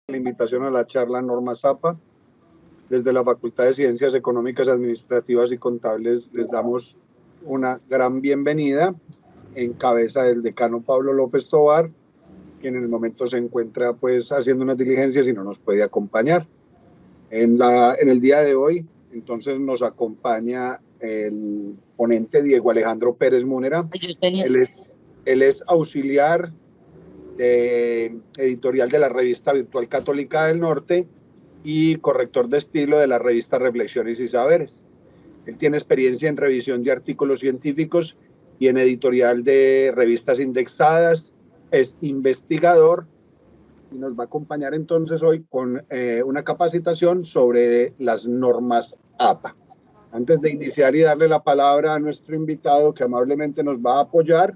la invitación a la charla Normas APA. Desde la Facultad de Ciencias Económicas, Administrativas y Contables les damos una gran bienvenida en cabeza del decano Pablo López Tovar, quien en el momento se encuentra pues haciendo unas diligencias y no nos puede acompañar. En el día de hoy, entonces, nos acompaña el ponente Diego Alejandro Pérez Múnera. Él es auxiliar editorial de la revista virtual Católica del Norte y corrector de estilo de la revista Reflexiones y Saberes. Él tiene experiencia en revisión de artículos científicos y en editorial de revistas indexadas, es investigador y nos va a acompañar entonces hoy con una capacitación sobre las normas APA. Antes de iniciar y darle la palabra a nuestro invitado que amablemente nos va a apoyar,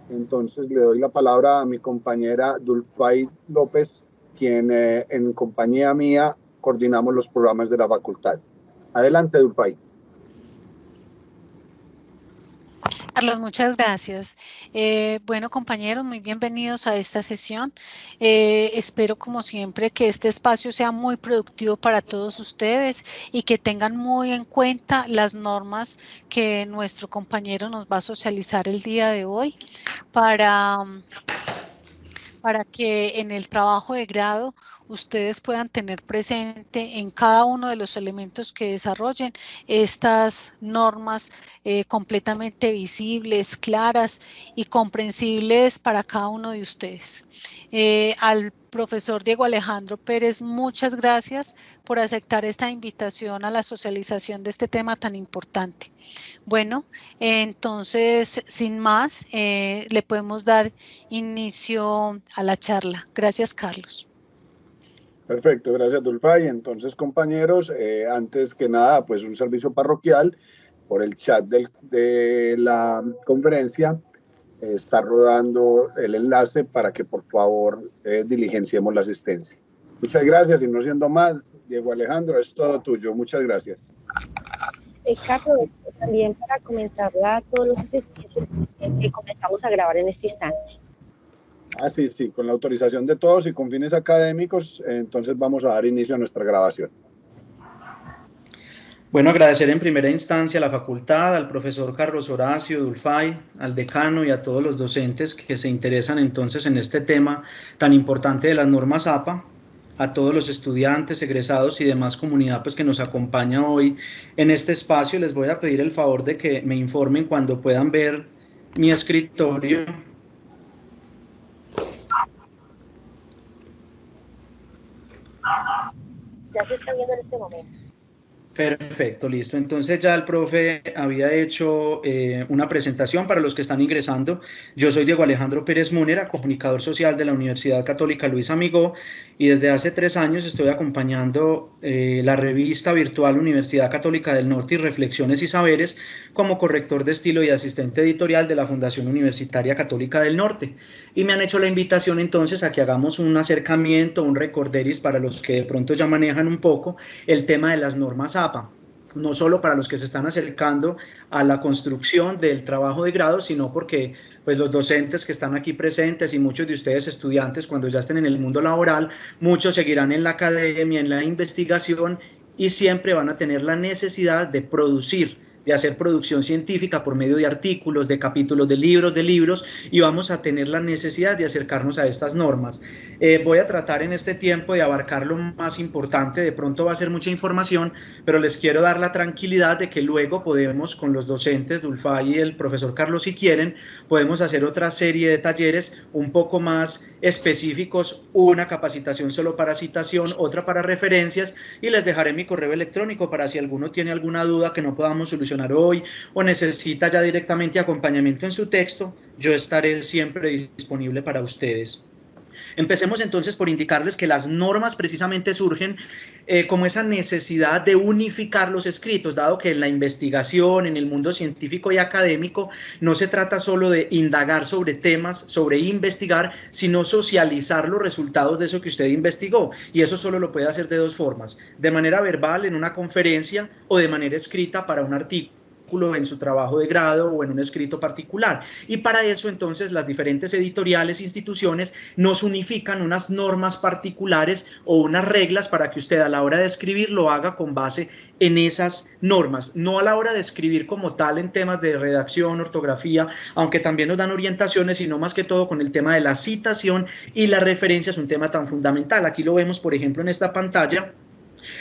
entonces le doy la palabra a mi compañera Dulfay López, quien en compañía mía coordinamos los programas de la facultad. Adelante, Dulfay. Carlos, muchas gracias. Bueno, compañeros, muy bienvenidos a esta sesión. Espero, como siempre, que este espacio sea muy productivo para todos ustedes y que tengan muy en cuenta las normas que nuestro compañero nos va a socializar el día de hoy para que en el trabajo de grado ustedes puedan tener presente en cada uno de los elementos que desarrollen estas normas completamente visibles, claras y comprensibles para cada uno de ustedes. Al profesor Diego Alejandro Pérez, muchas gracias por aceptar esta invitación a la socialización de este tema tan importante. Bueno, entonces, sin más, le podemos dar inicio a la charla. Gracias, Carlos. Perfecto, gracias, Dulfay. Entonces, compañeros, antes que nada, pues un servicio parroquial por el chat de la conferencia. Está rodando el enlace para que, por favor, diligenciemos la asistencia. Muchas gracias y no siendo más, Diego Alejandro, es todo tuyo. Muchas gracias. Carlos, también para comentarle a todos los asistentes que comenzamos a grabar en este instante. Sí, con la autorización de todos y con fines académicos, entonces vamos a dar inicio a nuestra grabación. Bueno, agradecer en primera instancia a la facultad, al profesor Carlos Horacio Dulfay, al decano y a todos los docentes que se interesan entonces en este tema tan importante de las normas APA, a todos los estudiantes, egresados y demás comunidad pues, que nos acompaña hoy en este espacio. Les voy a pedir el favor de que me informen cuando puedan ver mi escritorio. Ya se está viendo en este momento. Perfecto, listo. Entonces ya el profe había hecho una presentación para los que están ingresando. Yo soy Diego Alejandro Pérez Múnera, comunicador social de la Universidad Católica Luis Amigó, y desde hace 3 años estoy acompañando la revista virtual Universidad Católica del Norte y Reflexiones y Saberes como corrector de estilo y asistente editorial de la Fundación Universitaria Católica del Norte. Y me han hecho la invitación entonces a que hagamos un acercamiento, un recorderis para los que de pronto ya manejan un poco el tema de las normas APA, no solo para los que se están acercando a la construcción del trabajo de grado, sino porque pues, los docentes que están aquí presentes y muchos de ustedes estudiantes cuando ya estén en el mundo laboral, muchos seguirán en la academia, en la investigación y siempre van a tener la necesidad de producir, de hacer producción científica por medio de artículos, de capítulos de libros, y vamos a tener la necesidad de acercarnos a estas normas. Voy a tratar en este tiempo de abarcar lo más importante, de pronto va a ser mucha información, pero les quiero dar la tranquilidad de que luego podemos, con los docentes Dulfay y el profesor Carlos, si quieren, podemos hacer otra serie de talleres un poco más específicos, una capacitación solo para citación, otra para referencias, y les dejaré mi correo electrónico para si alguno tiene alguna duda que no podamos solucionar hoy o necesita ya directamente acompañamiento en su texto, yo estaré siempre disponible para ustedes. Empecemos entonces por indicarles que las normas precisamente surgen como esa necesidad de unificar los escritos, dado que en la investigación, en el mundo científico y académico, no se trata solo de indagar sobre temas, sobre investigar, sino socializar los resultados de eso que usted investigó. Y eso solo lo puede hacer de 2 formas, de manera verbal en una conferencia o de manera escrita para un artículo. artículo, en su trabajo de grado o en un escrito particular. Y para eso entonces las diferentes editoriales e instituciones nos unifican unas normas particulares o unas reglas para que usted a la hora de escribir lo haga con base en esas normas, no a la hora de escribir como tal en temas de redacción, ortografía, aunque también nos dan orientaciones, sino más que todo con el tema de la citación y la referencia, es un tema tan fundamental. Aquí lo vemos, por ejemplo, en esta pantalla,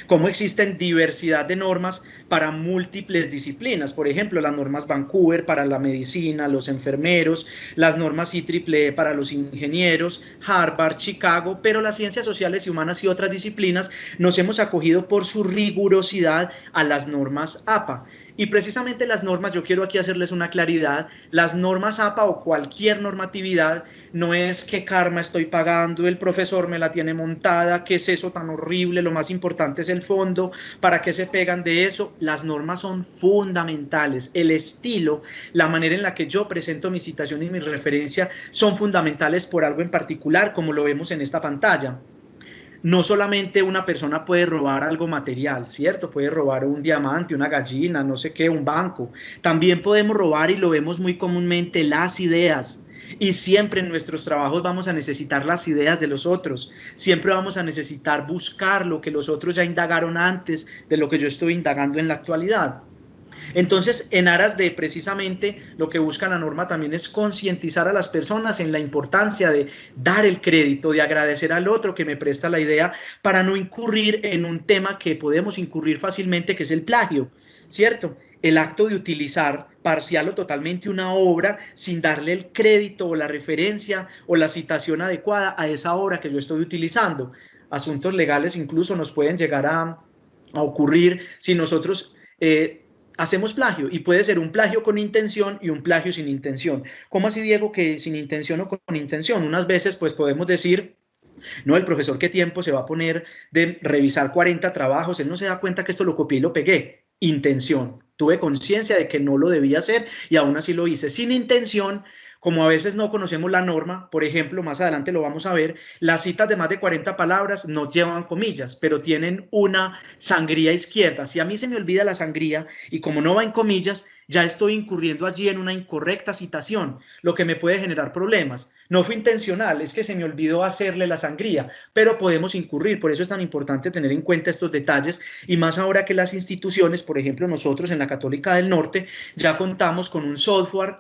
cómo existen diversidad de normas para múltiples disciplinas, por ejemplo, las normas Vancouver para la medicina, los enfermeros, las normas IEEE para los ingenieros, Harvard, Chicago, pero las ciencias sociales y humanas y otras disciplinas nos hemos acogido por su rigurosidad a las normas APA. Y precisamente las normas, yo quiero aquí hacerles una claridad, las normas APA o cualquier normatividad no es que karma estoy pagando, el profesor me la tiene montada, qué es eso tan horrible, lo más importante es el fondo, ¿para qué se pegan de eso? Las normas son fundamentales, el estilo, la manera en la que yo presento mi citación y mi referencia son fundamentales por algo en particular, como lo vemos en esta pantalla. No solamente una persona puede robar algo material, ¿cierto? Puede robar un diamante, una gallina, no sé qué, un banco. También podemos robar, y lo vemos muy comúnmente, las ideas. Y siempre en nuestros trabajos vamos a necesitar las ideas de los otros. Siempre vamos a necesitar buscar lo que los otros ya indagaron antes de lo que yo estoy indagando en la actualidad. Entonces, en aras de precisamente lo que busca la norma también es concientizar a las personas en la importancia de dar el crédito, de agradecer al otro que me presta la idea para no incurrir en un tema que podemos incurrir fácilmente, que es el plagio, ¿cierto? El acto de utilizar parcial o totalmente una obra sin darle el crédito o la referencia o la citación adecuada a esa obra que yo estoy utilizando. Asuntos legales incluso nos pueden llegar a ocurrir si nosotros hacemos plagio, y puede ser un plagio con intención y un plagio sin intención. ¿Cómo así, Diego, que sin intención o con intención? Unas veces pues podemos decir, no, el profesor qué tiempo se va a poner de revisar 40 trabajos, él no se da cuenta que esto lo copié y lo pegué. Intención, tuve conciencia de que no lo debía hacer y aún así lo hice. Sin intención, como a veces no conocemos la norma, por ejemplo, más adelante lo vamos a ver, las citas de más de 40 palabras no llevan comillas, pero tienen una sangría izquierda. Si a mí se me olvida la sangría y como no va en comillas, ya estoy incurriendo allí en una incorrecta citación, lo que me puede generar problemas. No fue intencional, es que se me olvidó hacerle la sangría, pero podemos incurrir. Por eso es tan importante tener en cuenta estos detalles, y más ahora que las instituciones, por ejemplo, nosotros en la Católica del Norte, ya contamos con un software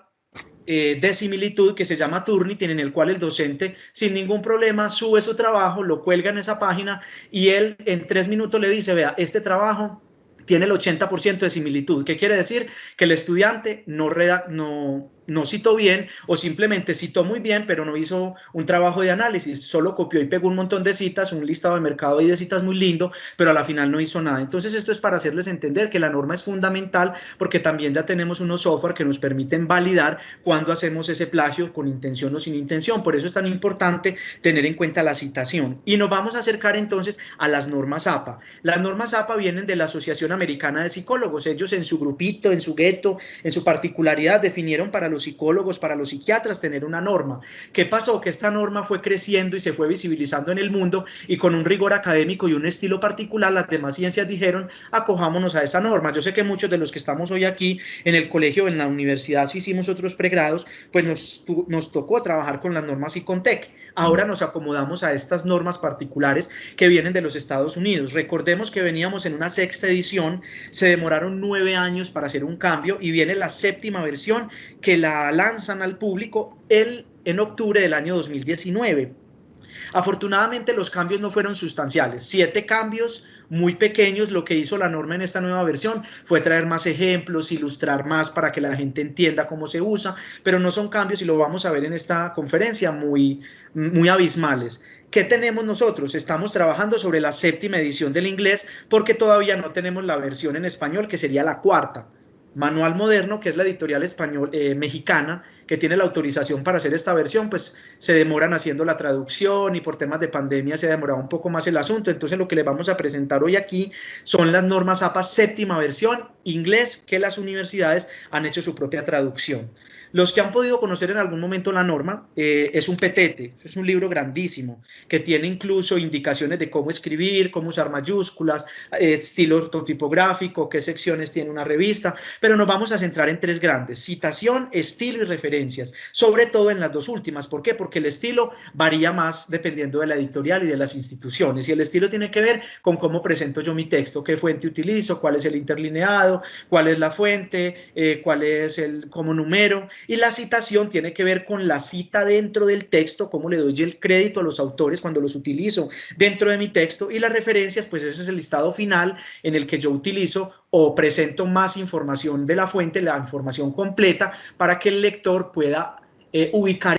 de similitud que se llama Turnitin, en el cual el docente sin ningún problema sube su trabajo, lo cuelga en esa página y él en 3 minutos le dice, vea, este trabajo tiene el 80% de similitud. ¿Qué quiere decir? Que el estudiante no citó bien, o simplemente citó muy bien, pero no hizo un trabajo de análisis, solo copió y pegó un montón de citas, un listado de mercado y de citas muy lindo, pero a la final no hizo nada. Entonces esto es para hacerles entender que la norma es fundamental, porque también ya tenemos unos software que nos permiten validar cuando hacemos ese plagio con intención o sin intención. Por eso es tan importante tener en cuenta la citación. Y nos vamos a acercar entonces a las normas APA. Las normas APA vienen de la Asociación Americana de Psicólogos. Ellos en su grupito, en su gueto, en su particularidad definieron para los psicólogos, para los psiquiatras, tener una norma. ¿Qué pasó? Que esta norma fue creciendo y se fue visibilizando en el mundo, y con un rigor académico y un estilo particular, las demás ciencias dijeron, acojámonos a esa norma. Yo sé que muchos de los que estamos hoy aquí en el colegio, en la universidad, si hicimos otros pregrados, pues nos tocó trabajar con las normas ICONTEC. Ahora nos acomodamos a estas normas particulares que vienen de los Estados Unidos. Recordemos que veníamos en una 6ª edición, se demoraron 9 años para hacer un cambio, y viene la 7ª versión que la lanzan al público en octubre del año 2019. Afortunadamente los cambios no fueron sustanciales, 7 cambios muy pequeños. Lo que hizo la norma en esta nueva versión fue traer más ejemplos, ilustrar más para que la gente entienda cómo se usa, pero no son cambios, y lo vamos a ver en esta conferencia, muy abismales. ¿Qué tenemos nosotros? Estamos trabajando sobre la 7ª edición del inglés, porque todavía no tenemos la versión en español, que sería la 4ª. Manual Moderno, que es la editorial mexicana, que tiene la autorización para hacer esta versión, pues se demoran haciendo la traducción, y por temas de pandemia se ha demorado un poco más el asunto. Entonces lo que les vamos a presentar hoy aquí son las normas APA 7ª versión, inglés, que las universidades han hecho su propia traducción. Los que han podido conocer en algún momento la norma, es un petete, es un libro grandísimo, que tiene incluso indicaciones de cómo escribir, cómo usar mayúsculas, estilo ortotipográfico, qué secciones tiene una revista, pero nos vamos a centrar en tres grandes: citación, estilo y referencias, sobre todo en las dos últimas. ¿Por qué? Porque el estilo varía más dependiendo de la editorial y de las instituciones, y el estilo tiene que ver con cómo presento yo mi texto, qué fuente utilizo, cuál es el interlineado, cuál es la fuente, cuál es el como numero, y la citación tiene que ver con la cita dentro del texto, cómo le doy el crédito a los autores cuando los utilizo dentro de mi texto, y las referencias, pues eso es el listado final en el que yo utilizo o presento más información de la fuente, la información completa, para que el lector pueda ubicar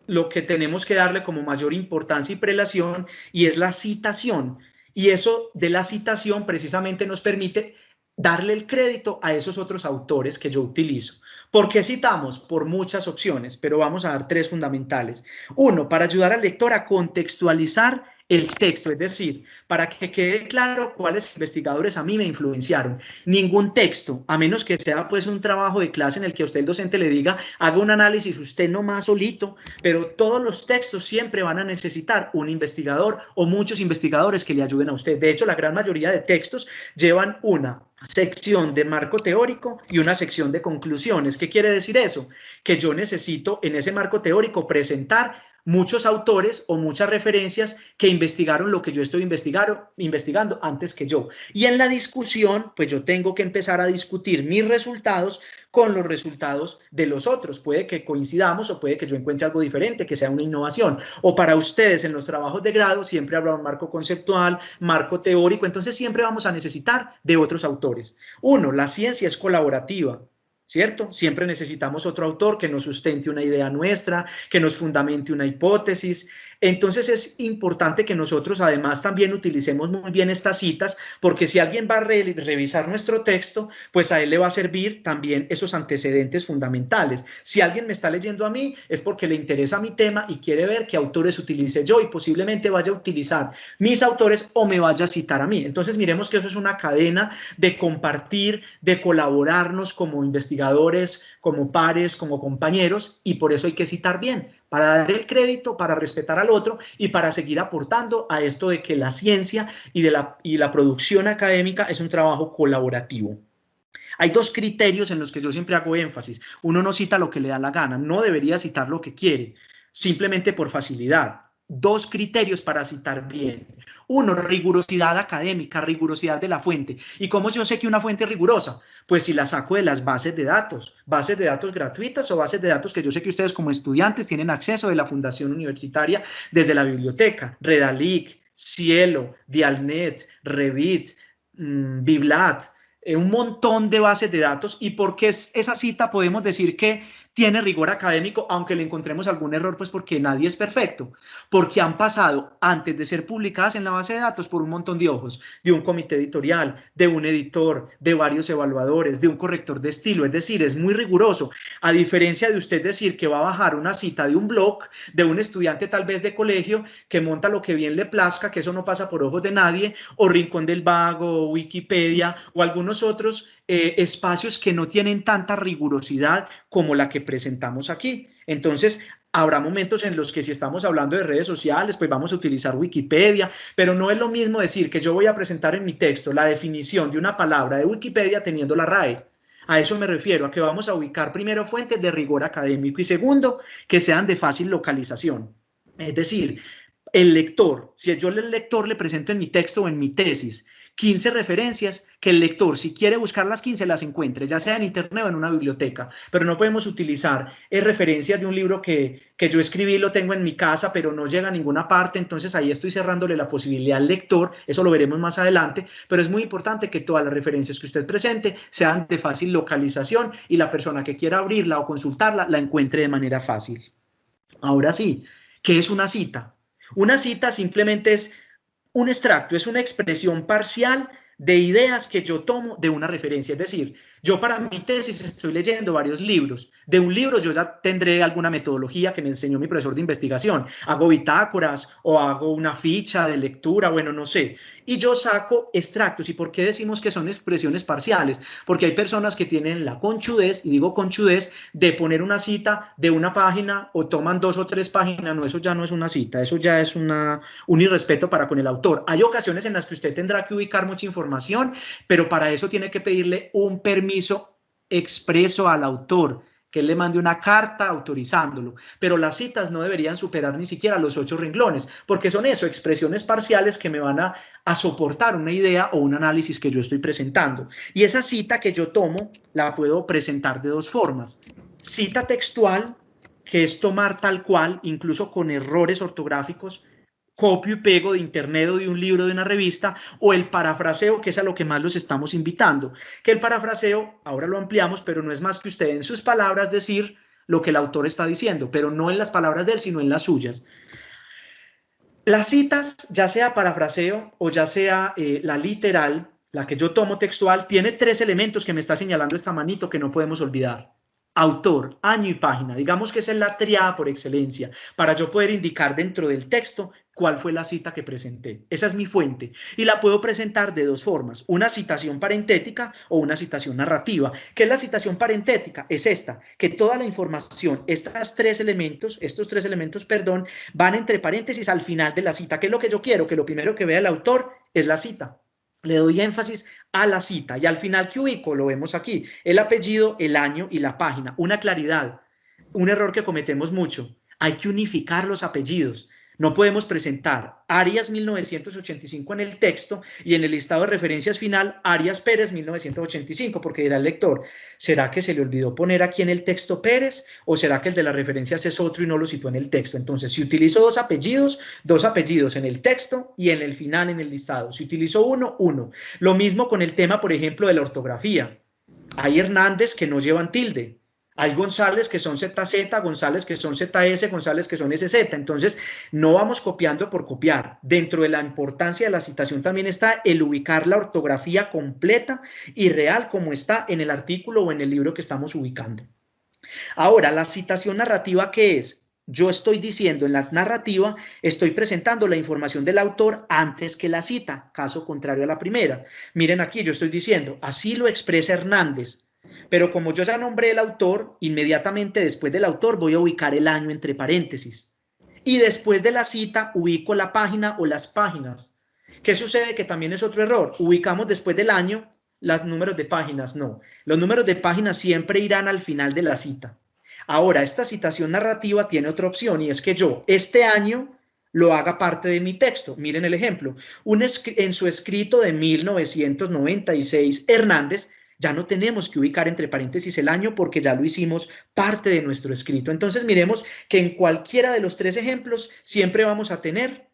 lo que tenemos que darle como mayor importancia y prelación, y es la citación. Y eso de la citación precisamente nos permite darle el crédito a esos otros autores que yo utilizo. ¿Por qué citamos? Por muchas opciones, pero vamos a dar tres fundamentales. Uno, para ayudar al lector a contextualizar el texto, es decir, para que quede claro cuáles investigadores a mí me influenciaron. Ningún texto, a menos que sea pues un trabajo de clase en el que a usted el docente le diga, haga un análisis usted nomás solito, pero todos los textos siempre van a necesitar un investigador o muchos investigadores que le ayuden a usted. De hecho, la gran mayoría de textos llevan una sección de marco teórico y una sección de conclusiones. ¿Qué quiere decir eso? Que yo necesito en ese marco teórico presentar muchos autores o muchas referencias que investigaron lo que yo estoy investigando antes que yo. Y en la discusión, pues yo tengo que empezar a discutir mis resultados con los resultados de los otros. Puede que coincidamos o puede que yo encuentre algo diferente, que sea una innovación. O para ustedes en los trabajos de grado siempre habrá un marco conceptual, marco teórico, entonces siempre vamos a necesitar de otros autores. Uno, la ciencia es colaborativa, ¿cierto? Siempre necesitamos otro autor que nos sustente una idea nuestra, que nos fundamente una hipótesis. Entonces es importante que nosotros además también utilicemos muy bien estas citas, porque si alguien va a revisar nuestro texto, pues a él le va a servir también esos antecedentes fundamentales. Si alguien me está leyendo a mí, es porque le interesa mi tema y quiere ver qué autores utilice yo, y posiblemente vaya a utilizar mis autores o me vaya a citar a mí. Entonces miremos que eso es una cadena de compartir, de colaborarnos como investigadores, como pares, como compañeros, y por eso hay que citar bien, para dar el crédito, para respetar al otro y para seguir aportando a esto de que la ciencia y la producción académica es un trabajo colaborativo. Hay dos criterios en los que yo siempre hago énfasis. Uno no cita lo que le da la gana, no debería citar lo que quiere, simplemente por facilidad. Dos criterios para citar bien. Uno, rigurosidad académica, rigurosidad de la fuente. ¿Y cómo yo sé que una fuente es rigurosa? Pues si la saco de las bases de datos gratuitas o bases de datos que yo sé que ustedes como estudiantes tienen acceso de la Fundación Universitaria desde la biblioteca. Redalic, Cielo, Dialnet, Revit, Biblat, un montón de bases de datos. ¿Y por qué esa cita podemos decir que tiene rigor académico, aunque le encontremos algún error? Pues porque nadie es perfecto, porque han pasado antes de ser publicadas en la base de datos por un montón de ojos, de un comité editorial, de un editor, de varios evaluadores, de un corrector de estilo. Es decir, es muy riguroso, a diferencia de usted decir que va a bajar una cita de un blog, de un estudiante tal vez de colegio, que monta lo que bien le plazca, que eso no pasa por ojos de nadie, o Rincón del Vago, o Wikipedia, o algunos otros espacios que no tienen tanta rigurosidad como la que presentamos aquí. Entonces, habrá momentos en los que si estamos hablando de redes sociales, pues vamos a utilizar Wikipedia, pero no es lo mismo decir que yo voy a presentar en mi texto la definición de una palabra de Wikipedia teniendo la RAE. A eso me refiero, a que vamos a ubicar primero fuentes de rigor académico y segundo, que sean de fácil localización. Es decir, el lector, si yo al lector le presento en mi texto o en mi tesis 15 referencias, que el lector, si quiere buscar las 15, las encuentre, ya sea en internet o en una biblioteca, pero no podemos utilizar referencias de un libro que yo escribí, lo tengo en mi casa, pero no llega a ninguna parte. Entonces ahí estoy cerrándole la posibilidad al lector, eso lo veremos más adelante, pero es muy importante que todas las referencias que usted presente sean de fácil localización y la persona que quiera abrirla o consultarla la encuentre de manera fácil. Ahora sí, ¿qué es una cita? Una cita simplemente es un extracto, es una expresión parcial de ideas que yo tomo de una referencia. Es decir, yo para mi tesis estoy leyendo varios libros. De un libro yo ya tendré alguna metodología que me enseñó mi profesor de investigación. Hago bitácoras o hago una ficha de lectura, bueno, no sé. Y yo saco extractos. ¿Y por qué decimos que son expresiones parciales? Porque hay personas que tienen la conchudez, y digo conchudez, de poner una cita de una página o toman 2 o 3 páginas. No, eso ya no es una cita, eso ya es un irrespeto para con el autor. Hay ocasiones en las que usted tendrá que ubicar mucha información, pero para eso tiene que pedirle un permiso expreso al autor, que él le mande una carta autorizándolo, pero las citas no deberían superar ni siquiera los 8 renglones, porque son eso, expresiones parciales que me van a soportar una idea o un análisis que yo estoy presentando. Y esa cita que yo tomo la puedo presentar de 2 formas. Cita textual, que es tomar tal cual, incluso con errores ortográficos, copio y pego de internet o de un libro, de una revista, o el parafraseo, que es a lo que más los estamos invitando. Que el parafraseo, ahora lo ampliamos, pero no es más que usted en sus palabras decir lo que el autor está diciendo, pero no en las palabras de él, sino en las suyas. Las citas, ya sea parafraseo o ya sea la literal, la que yo tomo textual, tiene 3 elementos que me está señalando esta manito que no podemos olvidar. Autor, año y página. Digamos que esa es la triada por excelencia para yo poder indicar dentro del texto cuál fue la cita que presenté. Esa es mi fuente y la puedo presentar de 2 formas, una citación parentética o una citación narrativa. ¿Qué es la citación parentética? Es esta, que toda la información, estos 3 elementos, van entre paréntesis al final de la cita. ¿Qué es lo que yo quiero? Que lo primero que vea el autor es la cita. Le doy énfasis a la cita y al final que ubico, lo vemos aquí, el apellido, el año y la página. Una claridad, un error que cometemos mucho, hay que unificar los apellidos. No podemos presentar Arias 1985 en el texto y en el listado de referencias final Arias Pérez 1985, porque dirá el lector, ¿será que se le olvidó poner aquí en el texto Pérez o será que el de las referencias es otro y no lo situó en el texto? Entonces, si utilizo 2 apellidos en el texto y en el final en el listado. Si utilizo uno. Lo mismo con el tema, por ejemplo, de la ortografía. Hay Hernández que no llevan tilde. Hay González que son ZZ, González que son ZS, González que son SZ. Entonces, no vamos copiando por copiar. Dentro de la importancia de la citación también está el ubicar la ortografía completa y real como está en el artículo o en el libro que estamos ubicando. Ahora, la citación narrativa, ¿qué es? Yo estoy diciendo en la narrativa, estoy presentando la información del autor antes que la cita, caso contrario a la primera. Miren aquí, yo estoy diciendo, así lo expresa Hernández. Pero como yo ya nombré el autor, inmediatamente después del autor voy a ubicar el año entre paréntesis. Y después de la cita ubico la página o las páginas. ¿Qué sucede? Que también es otro error. Ubicamos después del año los números de páginas. No, los números de páginas siempre irán al final de la cita. Ahora, esta citación narrativa tiene otra opción y es que yo este año lo haga parte de mi texto. Miren el ejemplo. En su escrito de 1996, Hernández, ya no tenemos que ubicar entre paréntesis el año porque ya lo hicimos parte de nuestro escrito. Entonces miremos que en cualquiera de los 3 ejemplos siempre vamos a tener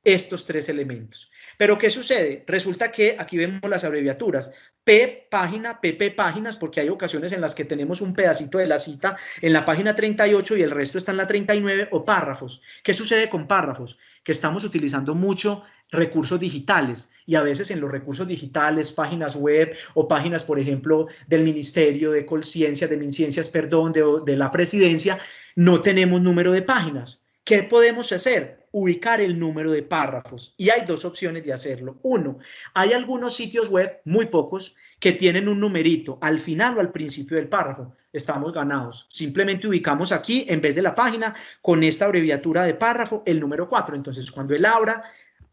estos 3 elementos. Pero ¿qué sucede? Resulta que aquí vemos las abreviaturas. P página, PP páginas, porque hay ocasiones en las que tenemos un pedacito de la cita en la página 38 y el resto está en la 39, o párrafos. ¿Qué sucede con párrafos? Que estamos utilizando mucho recursos digitales y a veces en los recursos digitales, páginas web o páginas, por ejemplo, del Ministerio de Colciencias, de MinCiencias, perdón, de la Presidencia, no tenemos número de páginas. ¿Qué podemos hacer? Ubicar el número de párrafos. Y hay 2 opciones de hacerlo. 1, hay algunos sitios web, muy pocos, que tienen un numerito al final o al principio del párrafo. Estamos ganados. Simplemente ubicamos aquí, en vez de la página, con esta abreviatura de párrafo, el número 4. Entonces, cuando él abra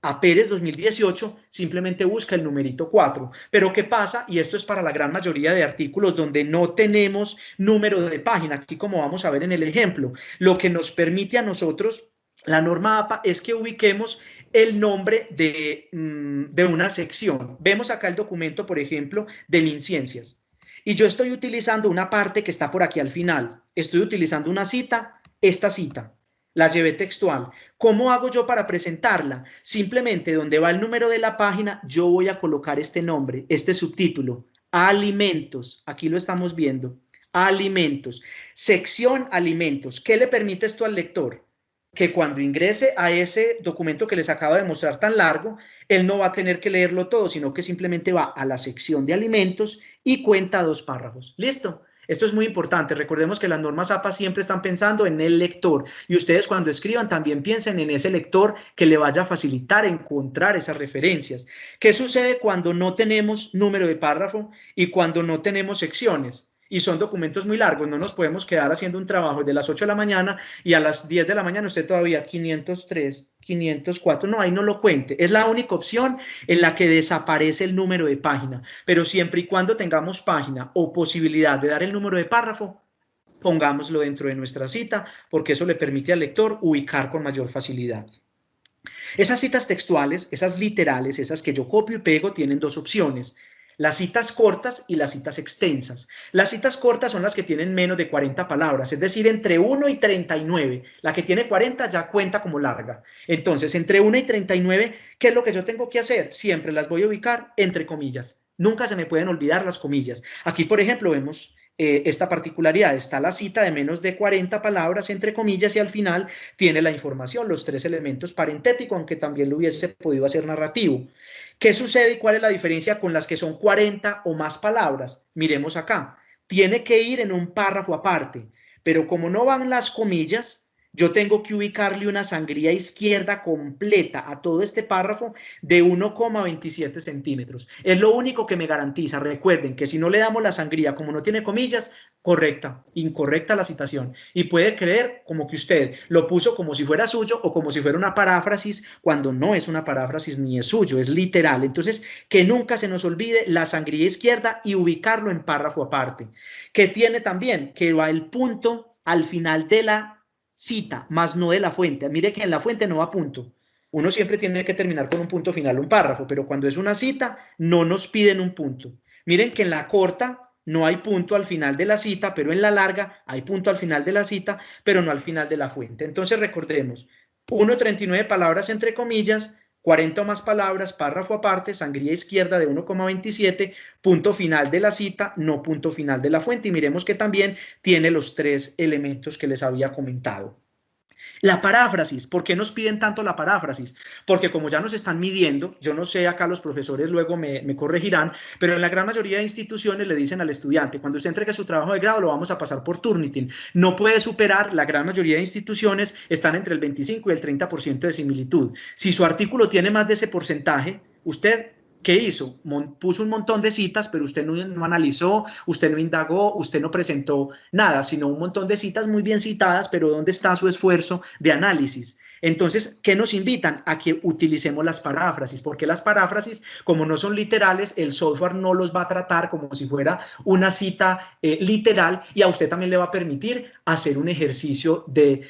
a Pérez 2018, simplemente busca el numerito 4. Pero ¿qué pasa? Y esto es para la gran mayoría de artículos donde no tenemos número de página. Aquí, como vamos a ver en el ejemplo, lo que nos permite a nosotros la norma APA es que ubiquemos el nombre de una sección. Vemos acá el documento, por ejemplo, de MinCiencias. Y yo estoy utilizando una parte que está por aquí al final. Estoy utilizando una cita, esta cita. La llevé textual. ¿Cómo hago yo para presentarla? Simplemente donde va el número de la página, yo voy a colocar este nombre, este subtítulo. Alimentos. Aquí lo estamos viendo. Alimentos. Sección alimentos. ¿Qué le permite esto al lector? que cuando ingrese a ese documento que les acabo de mostrar tan largo, él no va a tener que leerlo todo, sino que simplemente va a la sección de alimentos y cuenta 2 párrafos. ¿Listo? Esto es muy importante. Recordemos que las normas APA siempre están pensando en el lector y ustedes cuando escriban también piensen en ese lector que le vaya a facilitar encontrar esas referencias. ¿Qué sucede cuando no tenemos número de párrafo y cuando no tenemos secciones? Y son documentos muy largos, no nos podemos quedar haciendo un trabajo de las 8 de la mañana y a las 10 de la mañana usted todavía 503, 504, no, ahí no lo cuente. Es la única opción en la que desaparece el número de página, pero siempre y cuando tengamos página o posibilidad de dar el número de párrafo, pongámoslo dentro de nuestra cita, porque eso le permite al lector ubicar con mayor facilidad. Esas citas textuales, esas literales, esas que yo copio y pego, tienen 2 opciones. Las citas cortas y las citas extensas. Las citas cortas son las que tienen menos de 40 palabras, es decir, entre 1 y 39. La que tiene 40 ya cuenta como larga. Entonces, entre 1 y 39, ¿qué es lo que yo tengo que hacer? Siempre las voy a ubicar entre comillas. Nunca se me pueden olvidar las comillas. Aquí, por ejemplo, vemos esta particularidad. Está la cita de menos de 40 palabras entre comillas y al final tiene la información, los 3 elementos parentéticos, aunque también lo hubiese podido hacer narrativo. ¿Qué sucede y cuál es la diferencia con las que son 40 o más palabras? Miremos acá. Tiene que ir en un párrafo aparte, pero como no van las comillas, yo tengo que ubicarle una sangría izquierda completa a todo este párrafo de 1,27 centímetros. Es lo único que me garantiza. Recuerden que si no le damos la sangría, como no tiene comillas, correcta, incorrecta la citación. Y puede creer como que usted lo puso como si fuera suyo o como si fuera una paráfrasis, cuando no es una paráfrasis ni es suyo, es literal. Entonces, que nunca se nos olvide la sangría izquierda y ubicarlo en párrafo aparte. Que tiene también que va el punto al final de la cita, más no de la fuente. Mire que en la fuente no va punto. Uno siempre tiene que terminar con un punto final, un párrafo, pero cuando es una cita no nos piden un punto. Miren que en la corta no hay punto al final de la cita, pero en la larga hay punto al final de la cita, pero no al final de la fuente. Entonces recordemos, 1,39 palabras entre comillas, 40 o más palabras, párrafo aparte, sangría izquierda de 1,27, punto final de la cita, no punto final de la fuente. Y miremos que también tiene los 3 elementos que les había comentado. La paráfrasis, ¿por qué nos piden tanto la paráfrasis? Porque como ya nos están midiendo, yo no sé, acá los profesores luego me corregirán, pero en la gran mayoría de instituciones le dicen al estudiante, cuando usted entregue su trabajo de grado lo vamos a pasar por Turnitin. No puede superar, la gran mayoría de instituciones están entre el 25 y el 30% de similitud. Si su artículo tiene más de ese porcentaje, usted... ¿qué hizo? Puso un montón de citas, pero usted no analizó, usted no indagó, usted no presentó nada, sino un montón de citas muy bien citadas, pero ¿dónde está su esfuerzo de análisis? Entonces, ¿qué nos invitan? A que utilicemos las paráfrasis, porque las paráfrasis, como no son literales, el software no los va a tratar como si fuera una cita literal y a usted también le va a permitir hacer un ejercicio de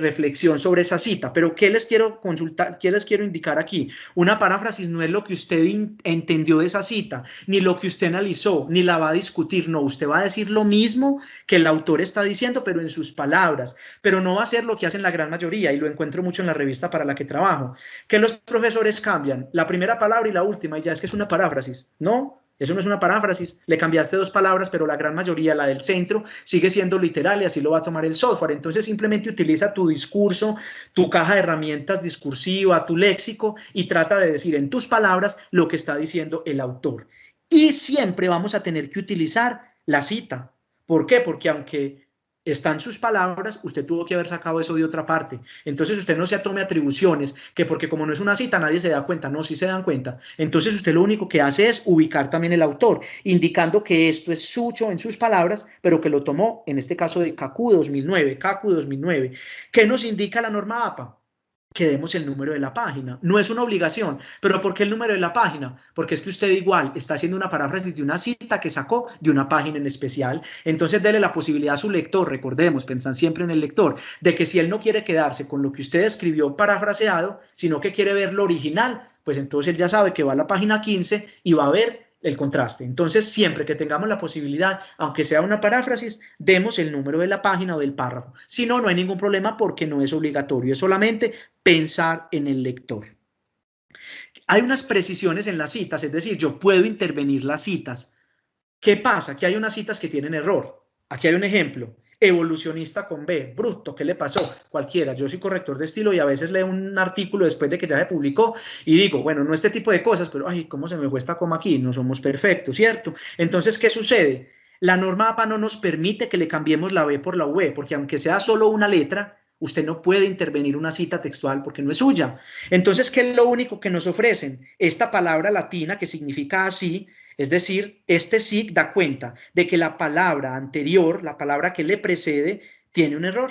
reflexión sobre esa cita. Pero ¿qué les quiero consultar? ¿Qué les quiero indicar aquí? Una paráfrasis no es lo que usted entendió de esa cita, ni lo que usted analizó, ni la va a discutir. No, usted va a decir lo mismo que el autor está diciendo, pero en sus palabras. Pero no va a ser lo que hacen la gran mayoría, y lo encuentro mucho en la revista para la que trabajo, que los profesores cambian la primera palabra y la última, y ya es que es una paráfrasis. No, eso no es una paráfrasis, le cambiaste 2 palabras, pero la gran mayoría, la del centro, sigue siendo literal y así lo va a tomar el software. Entonces simplemente utiliza tu discurso, tu caja de herramientas discursiva, tu léxico, y trata de decir en tus palabras lo que está diciendo el autor. Y siempre vamos a tener que utilizar la cita. ¿Por qué? Porque aunque están sus palabras, usted tuvo que haber sacado eso de otra parte. Entonces usted no se tome atribuciones, que porque como no es una cita nadie se da cuenta. No, sí se dan cuenta. Entonces usted lo único que hace es ubicar también el autor, indicando que esto es suyo en sus palabras, pero que lo tomó, en este caso de CACU 2009. ¿Qué nos indica la norma APA? Que demos el número de la página. No es una obligación, pero ¿por qué el número de la página? Porque es que usted igual está haciendo una paráfrasis de una cita que sacó de una página en especial. Entonces dele la posibilidad a su lector, recordemos, piensan siempre en el lector, de que si él no quiere quedarse con lo que usted escribió parafraseado, sino que quiere ver lo original, pues entonces él ya sabe que va a la página 15 y va a ver el contraste. Entonces, siempre que tengamos la posibilidad, aunque sea una paráfrasis, demos el número de la página o del párrafo. Si no, no hay ningún problema porque no es obligatorio, es solamente pensar en el lector. Hay unas precisiones en las citas, es decir, yo puedo intervenir las citas. ¿Qué pasa? Que hay unas citas que tienen error. Aquí hay un ejemplo. Evolucionista con B, bruto, ¿qué le pasó? Cualquiera, yo soy corrector de estilo y a veces leo un artículo después de que ya se publicó y digo, bueno, no este tipo de cosas, pero ay, ¿cómo se me fue esta coma aquí? No somos perfectos, ¿cierto? Entonces, ¿qué sucede? La norma APA no nos permite que le cambiemos la B por la V, porque aunque sea solo una letra, usted no puede intervenir una cita textual porque no es suya. Entonces, ¿qué es lo único que nos ofrecen? Esta palabra latina que significa así, es decir, este SIC da cuenta de que la palabra anterior, la palabra que le precede, tiene un error.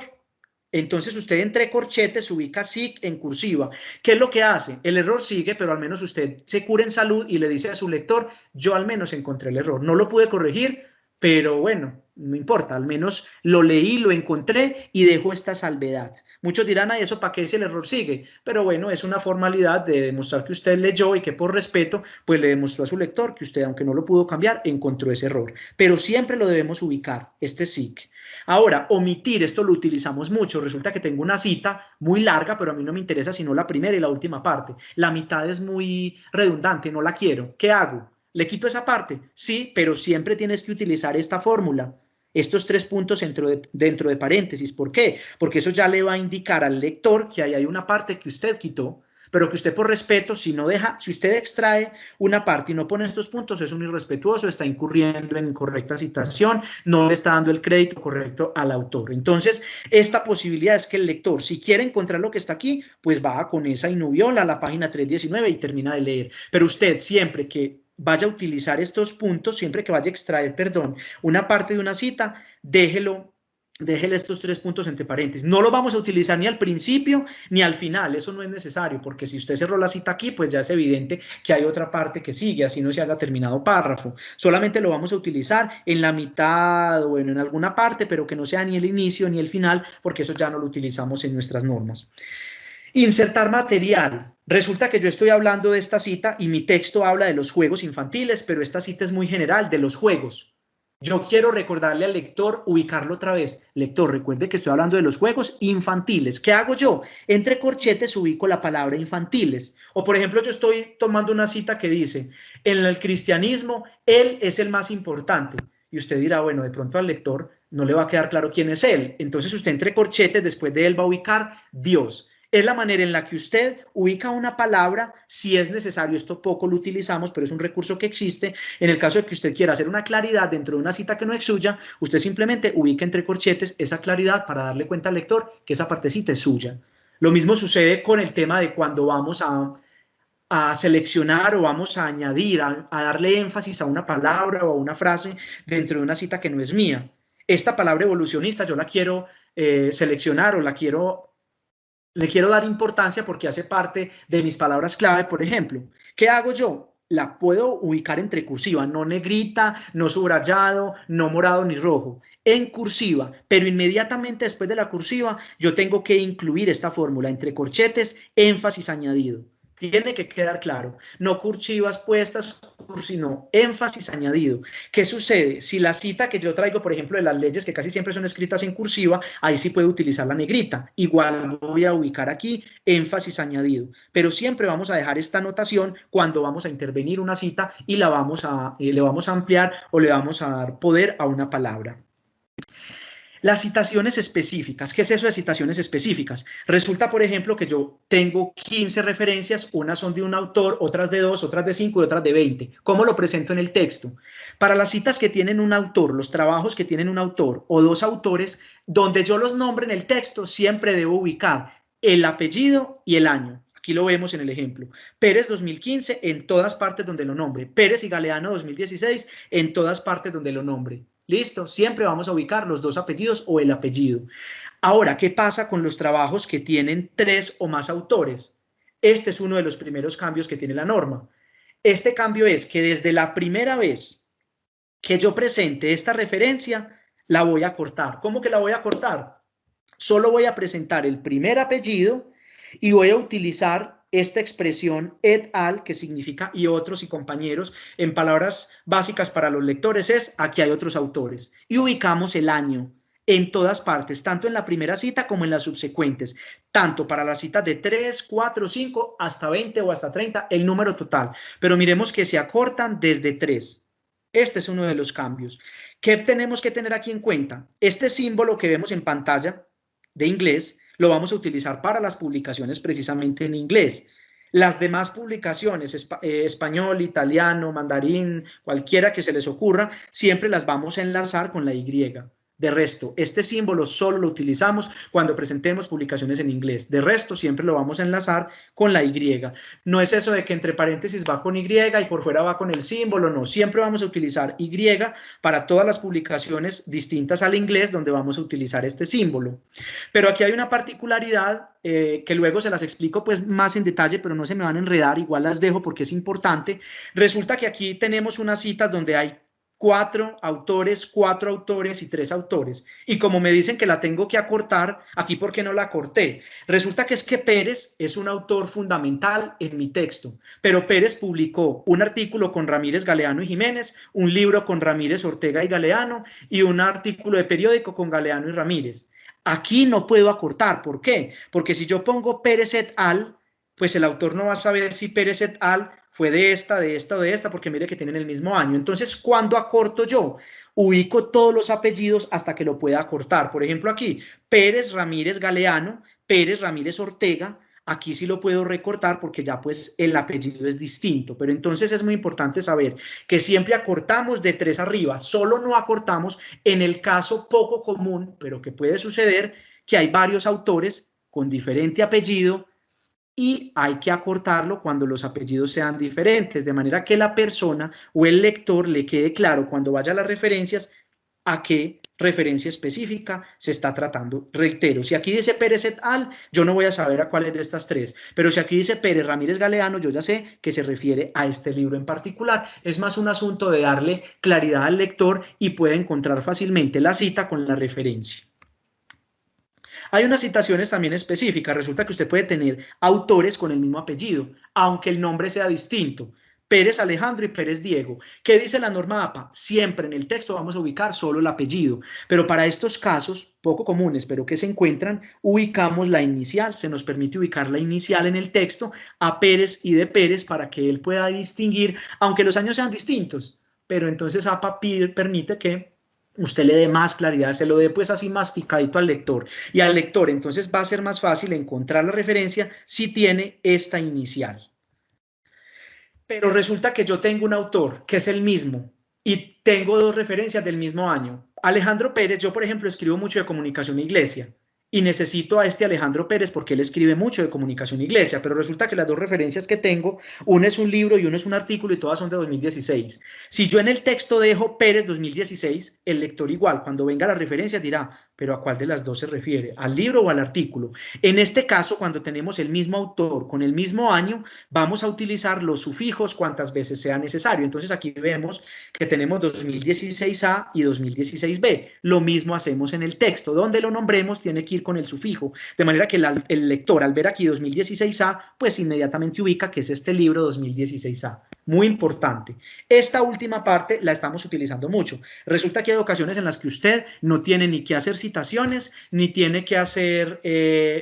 Entonces usted entre corchetes ubica SIC en cursiva. ¿Qué es lo que hace? El error sigue, pero al menos usted se cura en salud y le dice a su lector, yo al menos encontré el error. No lo pude corregir, pero bueno, no importa, al menos lo leí, lo encontré y dejo esta salvedad. Muchos dirán, ay, ¿eso para qué si el error sigue? Pero bueno, es una formalidad de demostrar que usted leyó y que por respeto, pues le demostró a su lector que usted, aunque no lo pudo cambiar, encontró ese error. Pero siempre lo debemos ubicar, este SIC. Ahora, omitir, esto lo utilizamos mucho. Resulta que tengo una cita muy larga, pero a mí no me interesa sino la primera y la última parte. La mitad es muy redundante, no la quiero. ¿Qué hago? ¿Le quito esa parte? Sí, pero siempre tienes que utilizar esta fórmula, estos 3 puntos dentro de paréntesis. ¿Por qué? Porque eso ya le va a indicar al lector que ahí hay una parte que usted quitó, pero que usted por respeto, si usted extrae una parte y no pone estos puntos, es un irrespetuoso, está incurriendo en incorrecta citación, no le está dando el crédito correcto al autor. Entonces, esta posibilidad es que el lector, si quiere encontrar lo que está aquí, pues va con esa y nubiola a la página 319 y termina de leer. Pero usted siempre que vaya a utilizar estos puntos, siempre que vaya a extraer, una parte de una cita, déjele estos 3 puntos entre paréntesis. No lo vamos a utilizar ni al principio ni al final, eso no es necesario, porque si usted cerró la cita aquí, pues ya es evidente que hay otra parte que sigue, así no se haya terminado párrafo. Solamente lo vamos a utilizar en la mitad, bueno, en alguna parte, pero que no sea ni el inicio ni el final, porque eso ya no lo utilizamos en nuestras normas. Insertar material. Resulta que yo estoy hablando de esta cita y mi texto habla de los juegos infantiles, pero esta cita es muy general, de los juegos. Yo quiero recordarle al lector, ubicarlo otra vez. Lector, recuerde que estoy hablando de los juegos infantiles. ¿Qué hago yo? Entre corchetes ubico la palabra infantiles. O por ejemplo, yo estoy tomando una cita que dice, en el cristianismo, Él es el más importante. Y usted dirá, bueno, de pronto al lector no le va a quedar claro quién es Él. Entonces usted entre corchetes, después de Él va a ubicar Dios. Es la manera en la que usted ubica una palabra, si es necesario, esto poco lo utilizamos, pero es un recurso que existe. En el caso de que usted quiera hacer una claridad dentro de una cita que no es suya, usted simplemente ubica entre corchetes esa claridad para darle cuenta al lector que esa partecita es suya. Lo mismo sucede con el tema de cuando vamos a seleccionar o vamos a añadir, a darle énfasis a una palabra o a una frase dentro de una cita que no es mía. Esta palabra evolucionista yo la quiero seleccionar o le quiero dar importancia porque hace parte de mis palabras clave, por ejemplo. ¿Qué hago yo? La puedo ubicar entre cursiva, no negrita, no subrayado, no morado ni rojo, en cursiva, pero inmediatamente después de la cursiva yo tengo que incluir esta fórmula, entre corchetes, énfasis añadido. Tiene que quedar claro, no cursivas puestas, sino énfasis añadido. ¿Qué sucede? Si la cita que yo traigo, por ejemplo, de las leyes, que casi siempre son escritas en cursiva, ahí sí puedo utilizar la negrita. Igual voy a ubicar aquí énfasis añadido. Pero siempre vamos a dejar esta anotación cuando vamos a intervenir una cita y le vamos a ampliar o le vamos a dar poder a una palabra. Las citaciones específicas. ¿Qué es eso de citaciones específicas? Resulta, por ejemplo, que yo tengo 15 referencias, unas son de un autor, otras de 2, otras de 5 y otras de 20. ¿Cómo lo presento en el texto? Para las citas que tienen un autor, los trabajos que tienen un autor o 2 autores, donde yo los nombre en el texto, siempre debo ubicar el apellido y el año. Aquí lo vemos en el ejemplo. Pérez 2015 en todas partes donde lo nombre. Pérez y Galeano 2016 en todas partes donde lo nombre. Listo, siempre vamos a ubicar los 2 apellidos o el apellido. Ahora, ¿qué pasa con los trabajos que tienen 3 o más autores? Este es uno de los primeros cambios que tiene la norma. Este cambio es que desde la primera vez que yo presente esta referencia, la voy a cortar. ¿Cómo que la voy a cortar? Solo voy a presentar el primer apellido y voy a utilizar esta expresión et al, que significa y otros y compañeros, en palabras básicas para los lectores es aquí hay otros autores. Y ubicamos el año en todas partes, tanto en la primera cita como en las subsecuentes, tanto para las citas de 3, 4, 5, hasta 20 o hasta 30, el número total. Pero miremos que se acortan desde 3. Este es uno de los cambios. ¿Qué tenemos que tener aquí en cuenta? Este símbolo que vemos en pantalla de inglés lo vamos a utilizar para las publicaciones precisamente en inglés. Las demás publicaciones, español, italiano, mandarín, cualquiera que se les ocurra, siempre las vamos a enlazar con la Y. De resto, este símbolo solo lo utilizamos cuando presentemos publicaciones en inglés. De resto, siempre lo vamos a enlazar con la Y. No es eso de que entre paréntesis va con Y y por fuera va con el símbolo, no. Siempre vamos a utilizar Y para todas las publicaciones distintas al inglés donde vamos a utilizar este símbolo. Pero aquí hay una particularidad que luego se las explico pues más en detalle, pero no se me van a enredar, igual las dejo porque es importante. Resulta que aquí tenemos unas citas donde hay 4 autores y 3 autores. Y como me dicen que la tengo que acortar, aquí ¿por qué no la corté? Resulta que es que Pérez es un autor fundamental en mi texto, pero Pérez publicó un artículo con Ramírez, Galeano y Jiménez, un libro con Ramírez, Ortega y Galeano y un artículo de periódico con Galeano y Ramírez. Aquí no puedo acortar. ¿Por qué? Porque si yo pongo Pérez et al, pues el autor no va a saber si Pérez et al fue de esta, o de esta, porque mire que tienen el mismo año. Entonces, ¿cuándo acorto yo? Ubico todos los apellidos hasta que lo pueda acortar. Por ejemplo, aquí, Pérez Ramírez Galeano, Pérez Ramírez Ortega, aquí sí lo puedo recortar porque ya pues el apellido es distinto. Pero entonces es muy importante saber que siempre acortamos de 3 arriba. Solo no acortamos en el caso poco común, pero que puede suceder, que hay varios autores con diferente apellido, y hay que acortarlo cuando los apellidos sean diferentes, de manera que la persona o el lector le quede claro cuando vaya a las referencias a qué referencia específica se está tratando. Reitero, si aquí dice Pérez et al, yo no voy a saber a cuál es de estas 3, pero si aquí dice Pérez Ramírez Galeano, yo ya sé que se refiere a este libro en particular. Es más un asunto de darle claridad al lector y puede encontrar fácilmente la cita con la referencia. Hay unas citaciones también específicas. Resulta que usted puede tener autores con el mismo apellido, aunque el nombre sea distinto. Pérez Alejandro y Pérez Diego. ¿Qué dice la norma APA? Siempre en el texto vamos a ubicar solo el apellido, pero para estos casos poco comunes, pero que se encuentran, ubicamos la inicial. Se nos permite ubicar la inicial en el texto a Pérez y de Pérez para que él pueda distinguir, aunque los años sean distintos, pero entonces APA permite que usted le dé más claridad, se lo dé pues así masticadito al lector, y al lector entonces va a ser más fácil encontrar la referencia si tiene esta inicial. Pero resulta que yo tengo un autor que es el mismo y tengo 2 referencias del mismo año. Alejandro Pérez, yo por ejemplo escribo mucho de comunicación iglesia y necesito a este Alejandro Pérez porque él escribe mucho de comunicación iglesia, pero resulta que las 2 referencias que tengo, una es un libro y uno es un artículo y todas son de 2016. Si yo en el texto dejo Pérez 2016, el lector igual, cuando venga la referencia dirá, pero ¿a cuál de las 2 se refiere? ¿Al libro o al artículo? En este caso, cuando tenemos el mismo autor con el mismo año, vamos a utilizar los sufijos cuantas veces sea necesario. Entonces aquí vemos que tenemos 2016A y 2016B. Lo mismo hacemos en el texto. Donde lo nombremos tiene que ir con el sufijo. De manera que el lector al ver aquí 2016A, pues inmediatamente ubica que es este libro 2016A. Muy importante. Esta última parte la estamos utilizando mucho. Resulta que hay ocasiones en las que usted no tiene ni que hacer citaciones, ni tiene que hacer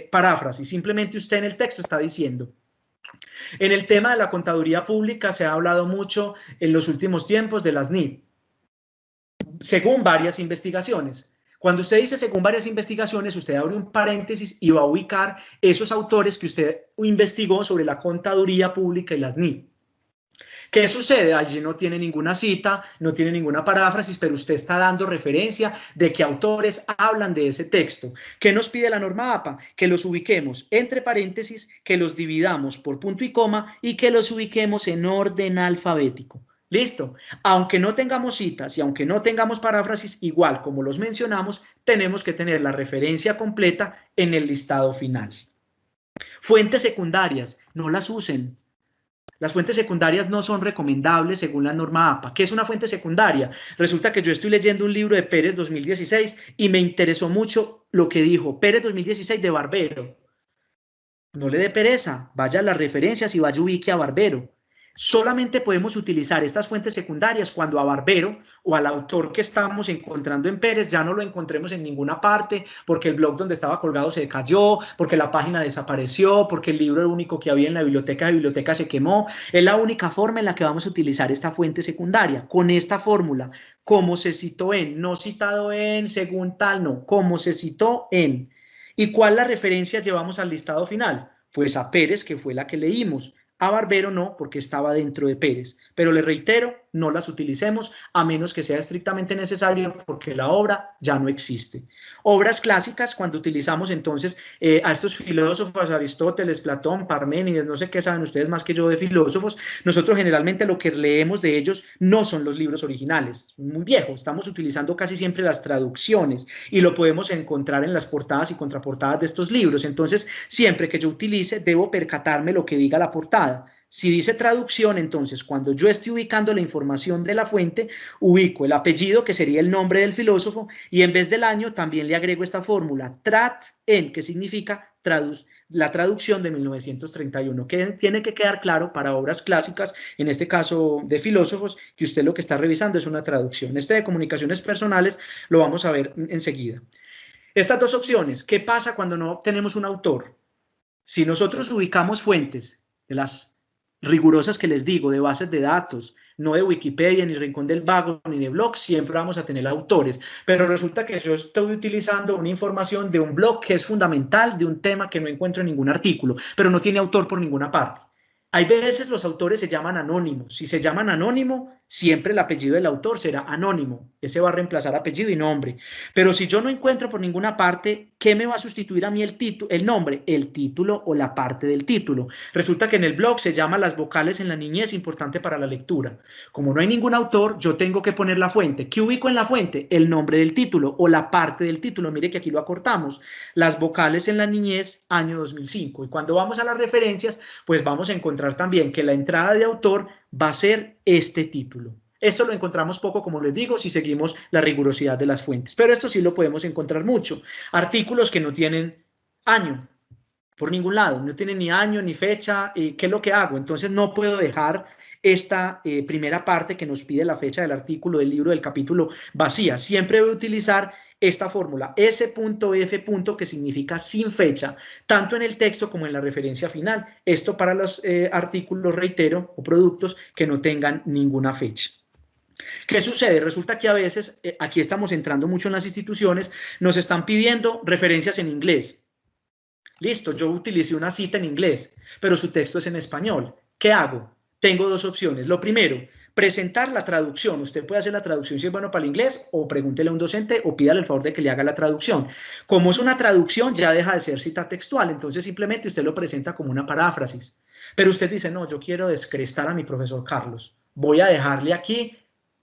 paráfrasis. Simplemente usted en el texto está diciendo. En el tema de la contaduría pública se ha hablado mucho en los últimos tiempos de las NIP, según varias investigaciones. Cuando usted dice según varias investigaciones, usted abre un paréntesis y va a ubicar esos autores que usted investigó sobre la contaduría pública y las NIP. ¿Qué sucede? Allí no tiene ninguna cita, no tiene ninguna paráfrasis, pero usted está dando referencia de qué autores hablan de ese texto. ¿Qué nos pide la norma APA? Que los ubiquemos entre paréntesis, que los dividamos por punto y coma y que los ubiquemos en orden alfabético. ¿Listo? Aunque no tengamos citas y aunque no tengamos paráfrasis, igual como los mencionamos, tenemos que tener la referencia completa en el listado final. Fuentes secundarias, no las usen. Las fuentes secundarias no son recomendables según la norma APA. ¿Qué es una fuente secundaria? Resulta que yo estoy leyendo un libro de Pérez 2016 y me interesó mucho lo que dijo Pérez 2016 de Barbero. No le dé pereza, vaya a las referencias y vaya ubique a Barbero. Solamente podemos utilizar estas fuentes secundarias cuando a Barbero o al autor que estamos encontrando en Pérez ya no lo encontremos en ninguna parte, porque el blog donde estaba colgado se cayó, porque la página desapareció, porque el libro único que había en la biblioteca se quemó. Es la única forma en la que vamos a utilizar esta fuente secundaria, con esta fórmula, como se citó en, no citado en, según tal, no, como se citó en. ¿Y cuál la referencia llevamos al listado final? Pues a Pérez, que fue la que leímos. A Barbero no, porque estaba dentro de Pérez. Pero le reitero, no las utilicemos a menos que sea estrictamente necesario porque la obra ya no existe. Obras clásicas, cuando utilizamos entonces a estos filósofos, Aristóteles, Platón, Parménides, no sé qué saben ustedes más que yo de filósofos, nosotros generalmente lo que leemos de ellos no son los libros originales, muy viejo, estamos utilizando casi siempre las traducciones y lo podemos encontrar en las portadas y contraportadas de estos libros. Entonces, siempre que yo utilice, debo percatarme lo que diga la portada. Si dice traducción, entonces cuando yo esté ubicando la información de la fuente, ubico el apellido, que sería el nombre del filósofo, y en vez del año también le agrego esta fórmula, trat en, que significa la traducción de 1931, que tiene que quedar claro para obras clásicas, en este caso de filósofos, que usted lo que está revisando es una traducción. Este de comunicaciones personales lo vamos a ver enseguida. Estas dos opciones, ¿qué pasa cuando no tenemos un autor? Si nosotros ubicamos fuentes de las rigurosas que les digo, de bases de datos, no de Wikipedia, ni Rincón del Vago, ni de blog, siempre vamos a tener autores, pero resulta que yo estoy utilizando una información de un blog que es fundamental, de un tema que no encuentro en ningún artículo, pero no tiene autor por ninguna parte. Hay veces los autores se llaman anónimos. Si se llaman anónimo, siempre el apellido del autor será anónimo. Ese va a reemplazar apellido y nombre. Pero si yo no encuentro por ninguna parte, ¿qué me va a sustituir a mí el nombre? El título o la parte del título. Resulta que en el blog se llama Las vocales en la niñez, importante para la lectura. Como no hay ningún autor, yo tengo que poner la fuente. ¿Qué ubico en la fuente? El nombre del título o la parte del título. Mire que aquí lo acortamos. Las vocales en la niñez, año 2005. Y cuando vamos a las referencias, pues vamos a encontrar también que la entrada de autor va a ser este título. Esto lo encontramos poco, como les digo, si seguimos la rigurosidad de las fuentes, pero esto sí lo podemos encontrar mucho. Artículos que no tienen año por ningún lado, no tienen ni año ni fecha. ¿Qué es lo que hago? Entonces no puedo dejar esta primera parte que nos pide la fecha del artículo, del libro, del capítulo vacía. Siempre voy a utilizar esta fórmula, S.F. que significa sin fecha, tanto en el texto como en la referencia final. Esto para los artículos, reitero, o productos que no tengan ninguna fecha. ¿Qué sucede? Resulta que a veces, aquí estamos entrando mucho en las instituciones, nos están pidiendo referencias en inglés. Listo, yo utilicé una cita en inglés, pero su texto es en español. ¿Qué hago? Tengo dos opciones. Lo primero, presentar la traducción. Usted puede hacer la traducción si es bueno para el inglés, o pregúntele a un docente o pídale el favor de que le haga la traducción. Como es una traducción, ya deja de ser cita textual, entonces simplemente usted lo presenta como una paráfrasis. Pero usted dice, no, yo quiero descrestar a mi profesor Carlos. Voy a dejarle aquí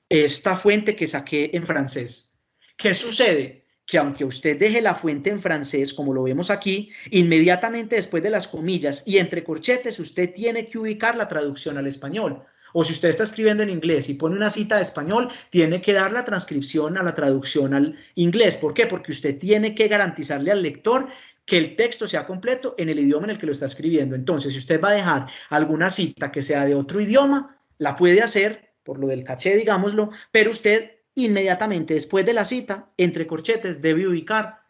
esta fuente que saqué en francés. ¿Qué sucede? Que aunque usted deje la fuente en francés, como lo vemos aquí, inmediatamente después de las comillas y entre corchetes, usted tiene que ubicar la traducción al español. O si usted está escribiendo en inglés y pone una cita de español, tiene que dar la transcripción a la traducción al inglés. ¿Por qué? Porque usted tiene que garantizarle al lector que el texto sea completo en el idioma en el que lo está escribiendo. Entonces, si usted va a dejar alguna cita que sea de otro idioma, la puede hacer por lo del caché, digámoslo, pero usted inmediatamente después de la cita, entre corchetes, debe ubicar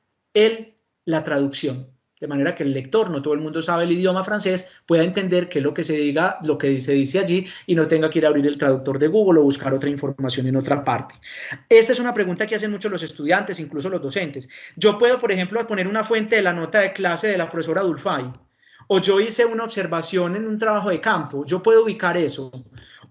la traducción. De manera que el lector, no todo el mundo sabe el idioma francés, pueda entender qué es lo que se diga, lo que se dice allí, y no tenga que ir a abrir el traductor de Google o buscar otra información en otra parte. Esta es una pregunta que hacen muchos los estudiantes, incluso los docentes. Yo puedo, por ejemplo, poner una fuente de la nota de clase de la profesora Dulfay, o yo hice una observación en un trabajo de campo, yo puedo ubicar eso.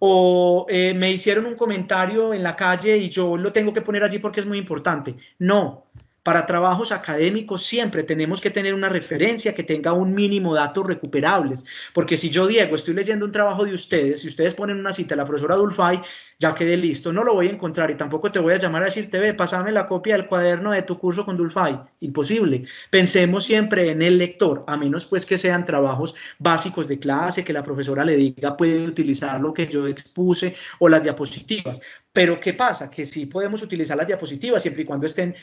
O me hicieron un comentario en la calle y yo lo tengo que poner allí porque es muy importante. No, para trabajos académicos siempre tenemos que tener una referencia que tenga un mínimo de datos recuperables, porque si yo, Diego, estoy leyendo un trabajo de ustedes, si ustedes ponen una cita a la profesora Dulfay, ya quedé listo, no lo voy a encontrar y tampoco te voy a llamar a decirte, ve, pásame la copia del cuaderno de tu curso con Dulfay. Imposible. Pensemos siempre en el lector, a menos pues que sean trabajos básicos de clase, que la profesora le diga puede utilizar lo que yo expuse o las diapositivas. Pero ¿qué pasa? Que sí podemos utilizar las diapositivas siempre y cuando estén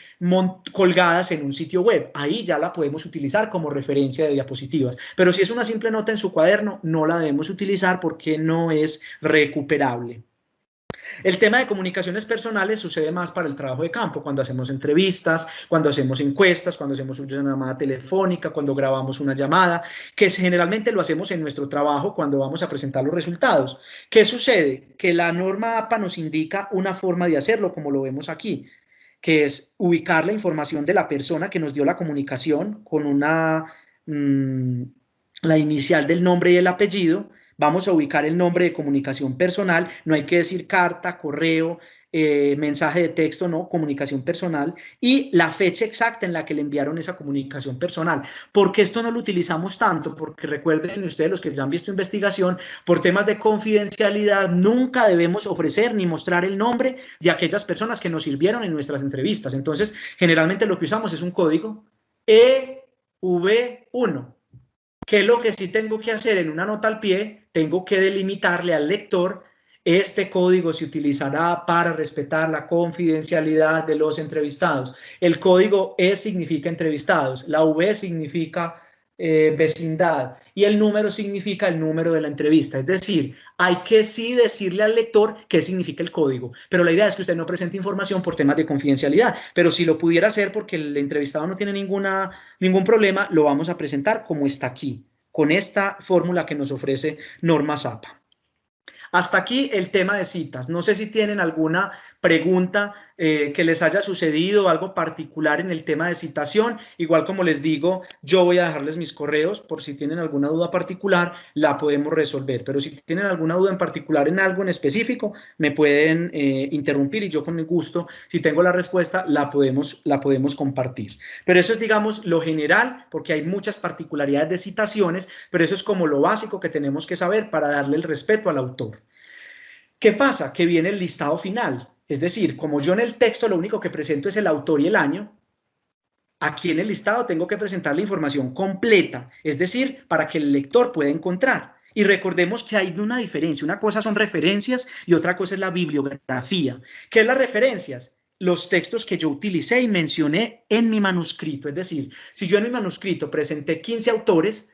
colgadas en un sitio web. Ahí ya la podemos utilizar como referencia de diapositivas. Pero si es una simple nota en su cuaderno, no la debemos utilizar porque no es recuperable. El tema de comunicaciones personales sucede más para el trabajo de campo, cuando hacemos entrevistas, cuando hacemos encuestas, cuando hacemos una llamada telefónica, cuando grabamos una llamada, que generalmente lo hacemos en nuestro trabajo cuando vamos a presentar los resultados. ¿Qué sucede? Que la norma APA nos indica una forma de hacerlo, como lo vemos aquí, que es ubicar la información de la persona que nos dio la comunicación con la inicial del nombre y el apellido. Vamos a ubicar el nombre de comunicación personal, no hay que decir carta, correo, mensaje de texto, no, comunicación personal, y la fecha exacta en la que le enviaron esa comunicación personal. ¿Por qué esto no lo utilizamos tanto? Porque recuerden ustedes, los que ya han visto investigación, por temas de confidencialidad, nunca debemos ofrecer ni mostrar el nombre de aquellas personas que nos sirvieron en nuestras entrevistas. Entonces, generalmente lo que usamos es un código EV1. ¿Qué es lo que sí tengo que hacer en una nota al pie? Tengo que delimitarle al lector: este código se utilizará para respetar la confidencialidad de los entrevistados. El código E significa entrevistados, la V significa vecindad y el número significa el número de la entrevista. Es decir, hay que sí decirle al lector qué significa el código, pero la idea es que usted no presente información por temas de confidencialidad, pero si lo pudiera hacer porque el entrevistado no tiene ningún problema, lo vamos a presentar como está aquí, con esta fórmula que nos ofrece Normas APA. Hasta aquí el tema de citas. No sé si tienen alguna pregunta que les haya sucedido, algo particular en el tema de citación. Igual, como les digo, yo voy a dejarles mis correos por si tienen alguna duda particular, la podemos resolver. Pero si tienen alguna duda en particular en algo en específico, me pueden interrumpir y yo con gusto, si tengo la respuesta, la podemos compartir. Pero eso es, digamos, lo general, porque hay muchas particularidades de citaciones, pero eso es como lo básico que tenemos que saber para darle el respeto al autor. ¿Qué pasa? Que viene el listado final. Es decir, como yo en el texto lo único que presento es el autor y el año, aquí en el listado tengo que presentar la información completa, es decir, para que el lector pueda encontrar. Y recordemos que hay una diferencia. Una cosa son referencias y otra cosa es la bibliografía. ¿Qué es las referencias? Los textos que yo utilicé y mencioné en mi manuscrito. Es decir, si yo en mi manuscrito presenté 15 autores,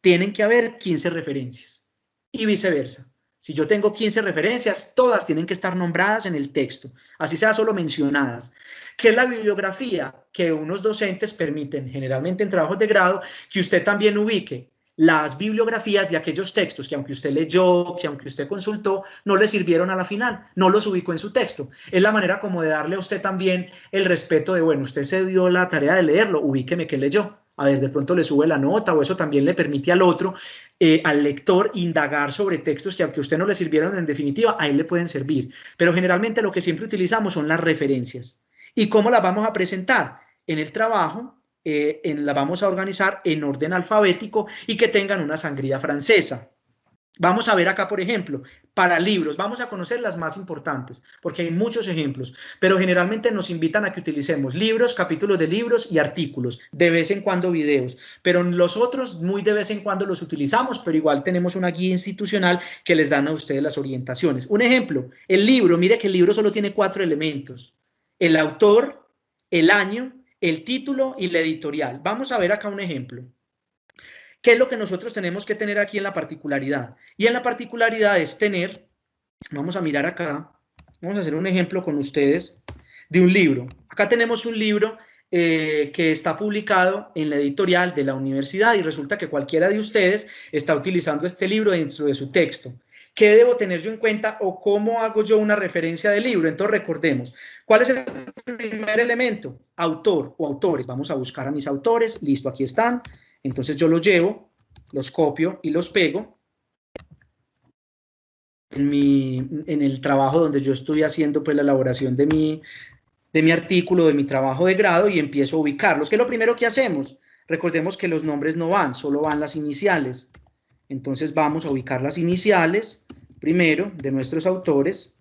tienen que haber 15 referencias y viceversa. Si yo tengo 15 referencias, todas tienen que estar nombradas en el texto, así sea solo mencionadas. ¿Qué es la bibliografía? Que unos docentes permiten, generalmente en trabajos de grado, que usted también ubique las bibliografías de aquellos textos que aunque usted leyó, que aunque usted consultó, no le sirvieron a la final, no los ubicó en su texto. Es la manera como de darle a usted también el respeto de, bueno, usted se dio la tarea de leerlo, ubíqueme qué leyó. A ver, de pronto le sube la nota o eso también le permite al otro, al lector, indagar sobre textos que aunque a usted no le sirvieron en definitiva, a él le pueden servir. Pero generalmente lo que siempre utilizamos son las referencias. ¿Y cómo las vamos a presentar? En el trabajo, la vamos a organizar en orden alfabético y que tengan una sangría francesa. Vamos a ver acá, por ejemplo, para libros, vamos a conocer las más importantes, porque hay muchos ejemplos, pero generalmente nos invitan a que utilicemos libros, capítulos de libros y artículos, de vez en cuando videos, pero los otros muy de vez en cuando los utilizamos, pero igual tenemos una guía institucional que les dan a ustedes las orientaciones. Un ejemplo, el libro, mire que el libro solo tiene 4 elementos, el autor, el año, el título y la editorial. Vamos a ver acá un ejemplo. ¿Qué es lo que nosotros tenemos que tener aquí en la particularidad? Y en la particularidad es tener, vamos a mirar acá, vamos a hacer un ejemplo con ustedes de un libro. Acá tenemos un libro que está publicado en la editorial de la universidad y resulta que cualquiera de ustedes está utilizando este libro dentro de su texto. ¿Qué debo tener yo en cuenta o cómo hago yo una referencia del libro? Entonces recordemos, ¿cuál es el primer elemento? Autor o autores. Vamos a buscar a mis autores, listo, aquí están. Entonces yo los llevo, los copio y los pego en el trabajo donde yo estoy haciendo pues la elaboración de mi artículo, de mi trabajo de grado y empiezo a ubicarlos. ¿Qué es lo primero que hacemos? Recordemos que los nombres no van, solo van las iniciales. Entonces vamos a ubicar las iniciales primero de nuestros autores.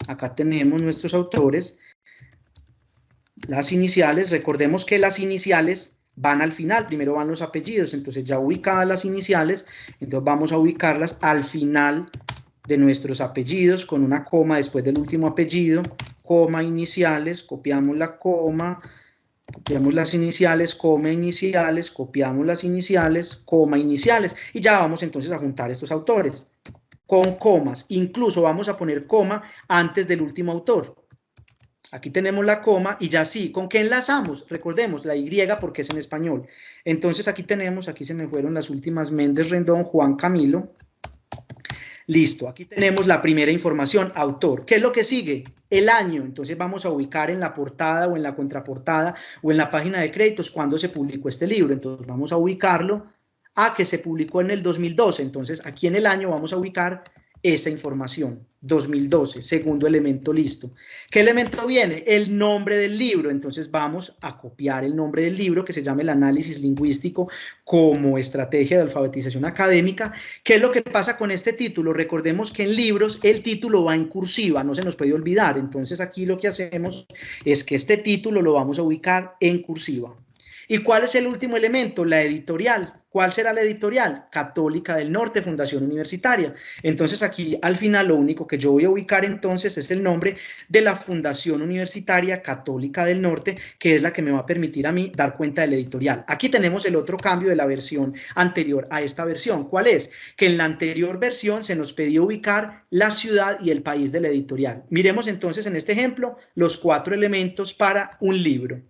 Acá tenemos nuestros autores. Las iniciales, recordemos que las iniciales van al final, primero van los apellidos, entonces ya ubicadas las iniciales, entonces vamos a ubicarlas al final de nuestros apellidos con una coma después del último apellido, coma iniciales, copiamos la coma, copiamos las iniciales, coma iniciales, copiamos las iniciales, coma iniciales, y ya vamos entonces a juntar estos autores con comas. Incluso vamos a poner coma antes del último autor. Aquí tenemos la coma y ya sí, ¿con qué enlazamos? Recordemos, la Y porque es en español. Entonces aquí tenemos, aquí se me fueron las últimas, Méndez Rendón, Juan Camilo. Listo, aquí tenemos la primera información, autor. ¿Qué es lo que sigue? El año. Entonces vamos a ubicar en la portada o en la contraportada o en la página de créditos cuándo se publicó este libro. Entonces vamos a ubicarlo a que se publicó en el 2012. Entonces aquí en el año vamos a ubicar esa información, 2012, segundo elemento listo. ¿Qué elemento viene? El nombre del libro. Entonces vamos a copiar el nombre del libro que se llama El análisis lingüístico como estrategia de alfabetización académica. ¿Qué es lo que pasa con este título? Recordemos que en libros el título va en cursiva, no se nos puede olvidar. Entonces aquí lo que hacemos es que este título lo vamos a ubicar en cursiva. ¿Y cuál es el último elemento? La editorial. ¿Cuál será la editorial? Católica del Norte, Fundación Universitaria. Entonces aquí al final lo único que yo voy a ubicar entonces es el nombre de la Fundación Universitaria Católica del Norte, que es la que me va a permitir a mí dar cuenta del editorial. Aquí tenemos el otro cambio de la versión anterior a esta versión. ¿Cuál es? Que en la anterior versión se nos pedía ubicar la ciudad y el país de la editorial. Miremos entonces en este ejemplo los 4 elementos para un libro.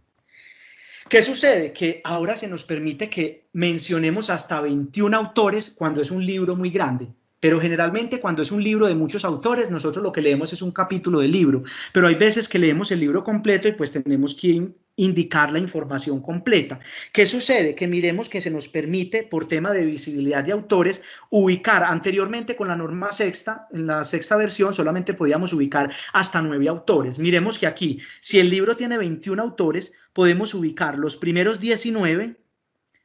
¿Qué sucede? Que ahora se nos permite que mencionemos hasta 21 autores cuando es un libro muy grande, pero generalmente cuando es un libro de muchos autores, nosotros lo que leemos es un capítulo del libro, pero hay veces que leemos el libro completo y pues tenemos que indicar la información completa. ¿Qué sucede? Que miremos que se nos permite, por tema de visibilidad de autores, ubicar anteriormente con la norma sexta, en la sexta versión solamente podíamos ubicar hasta 9 autores. Miremos que aquí, si el libro tiene 21 autores, podemos ubicar los primeros 19,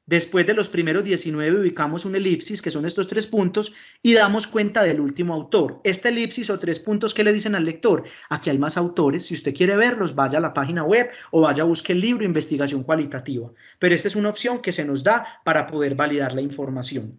después de los primeros 19 ubicamos un elipsis, que son estos 3 puntos, y damos cuenta del último autor. Este elipsis o 3 puntos, ¿qué le dicen al lector? Aquí hay más autores, si usted quiere verlos, vaya a la página web o vaya a buscar el libro Investigación Cualitativa. Pero esta es una opción que se nos da para poder validar la información.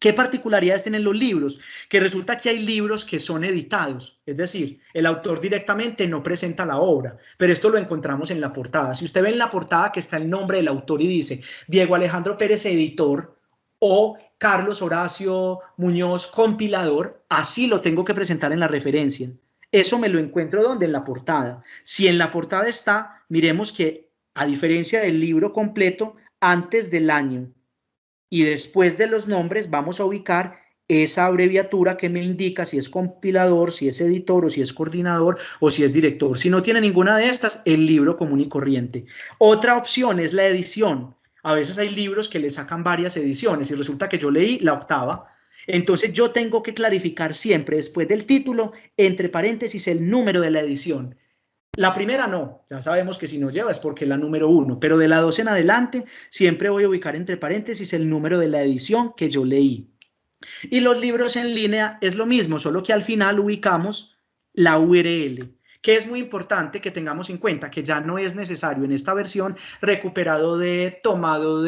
¿Qué particularidades tienen los libros? Que resulta que hay libros que son editados, es decir, el autor directamente no presenta la obra, pero esto lo encontramos en la portada. Si usted ve en la portada que está el nombre del autor y dice Diego Alejandro Pérez, editor, o Carlos Horacio Muñoz, compilador, así lo tengo que presentar en la referencia. Eso me lo encuentro ¿dónde? En la portada. Si en la portada está, miremos que a diferencia del libro completo, antes del año y después de los nombres vamos a ubicar esa abreviatura que me indica si es compilador, si es editor o si es coordinador o si es director. Si no tiene ninguna de estas, el libro común y corriente. Otra opción es la edición. A veces hay libros que le sacan varias ediciones y resulta que yo leí la 8ª. Entonces yo tengo que clarificar siempre después del título, entre paréntesis, el número de la edición. La primera no, ya sabemos que si no lleva es porque es la número 1, pero de la 2 en adelante siempre voy a ubicar entre paréntesis el número de la edición que yo leí. Y los libros en línea es lo mismo, solo que al final ubicamos la URL, que es muy importante que tengamos en cuenta que ya no es necesario en esta versión recuperado de tomado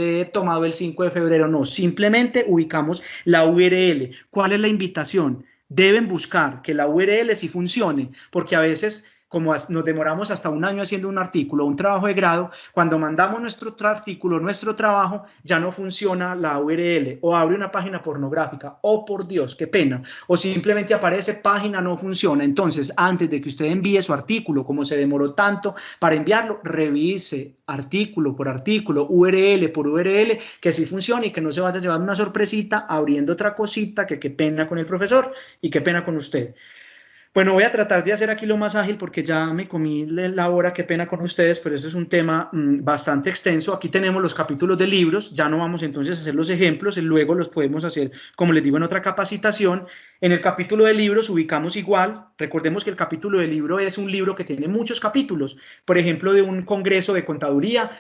el 5 de febrero, no, simplemente ubicamos la URL. ¿Cuál es la invitación? Deben buscar que la URL sí funcione, porque a veces como nos demoramos hasta un año haciendo un artículo, un trabajo de grado, cuando mandamos nuestro artículo, nuestro trabajo, ya no funciona la URL, o abre una página pornográfica, oh por Dios, qué pena, o simplemente aparece página no funciona. Entonces, antes de que usted envíe su artículo, como se demoró tanto para enviarlo, revise artículo por artículo, URL por URL, que sí funcione y que no se vaya a llevar una sorpresita abriendo otra cosita, que qué pena con el profesor y qué pena con usted. Bueno, voy a tratar de hacer aquí lo más ágil porque ya me comí la hora, qué pena con ustedes, pero eso es un tema bastante extenso. Aquí tenemos los capítulos de libros, ya no vamos entonces a hacer los ejemplos, luego los podemos hacer, como les digo, en otra capacitación. En el capítulo de libros ubicamos igual, recordemos que el capítulo de libro es un libro que tiene muchos capítulos. Por ejemplo, de un congreso de contaduría,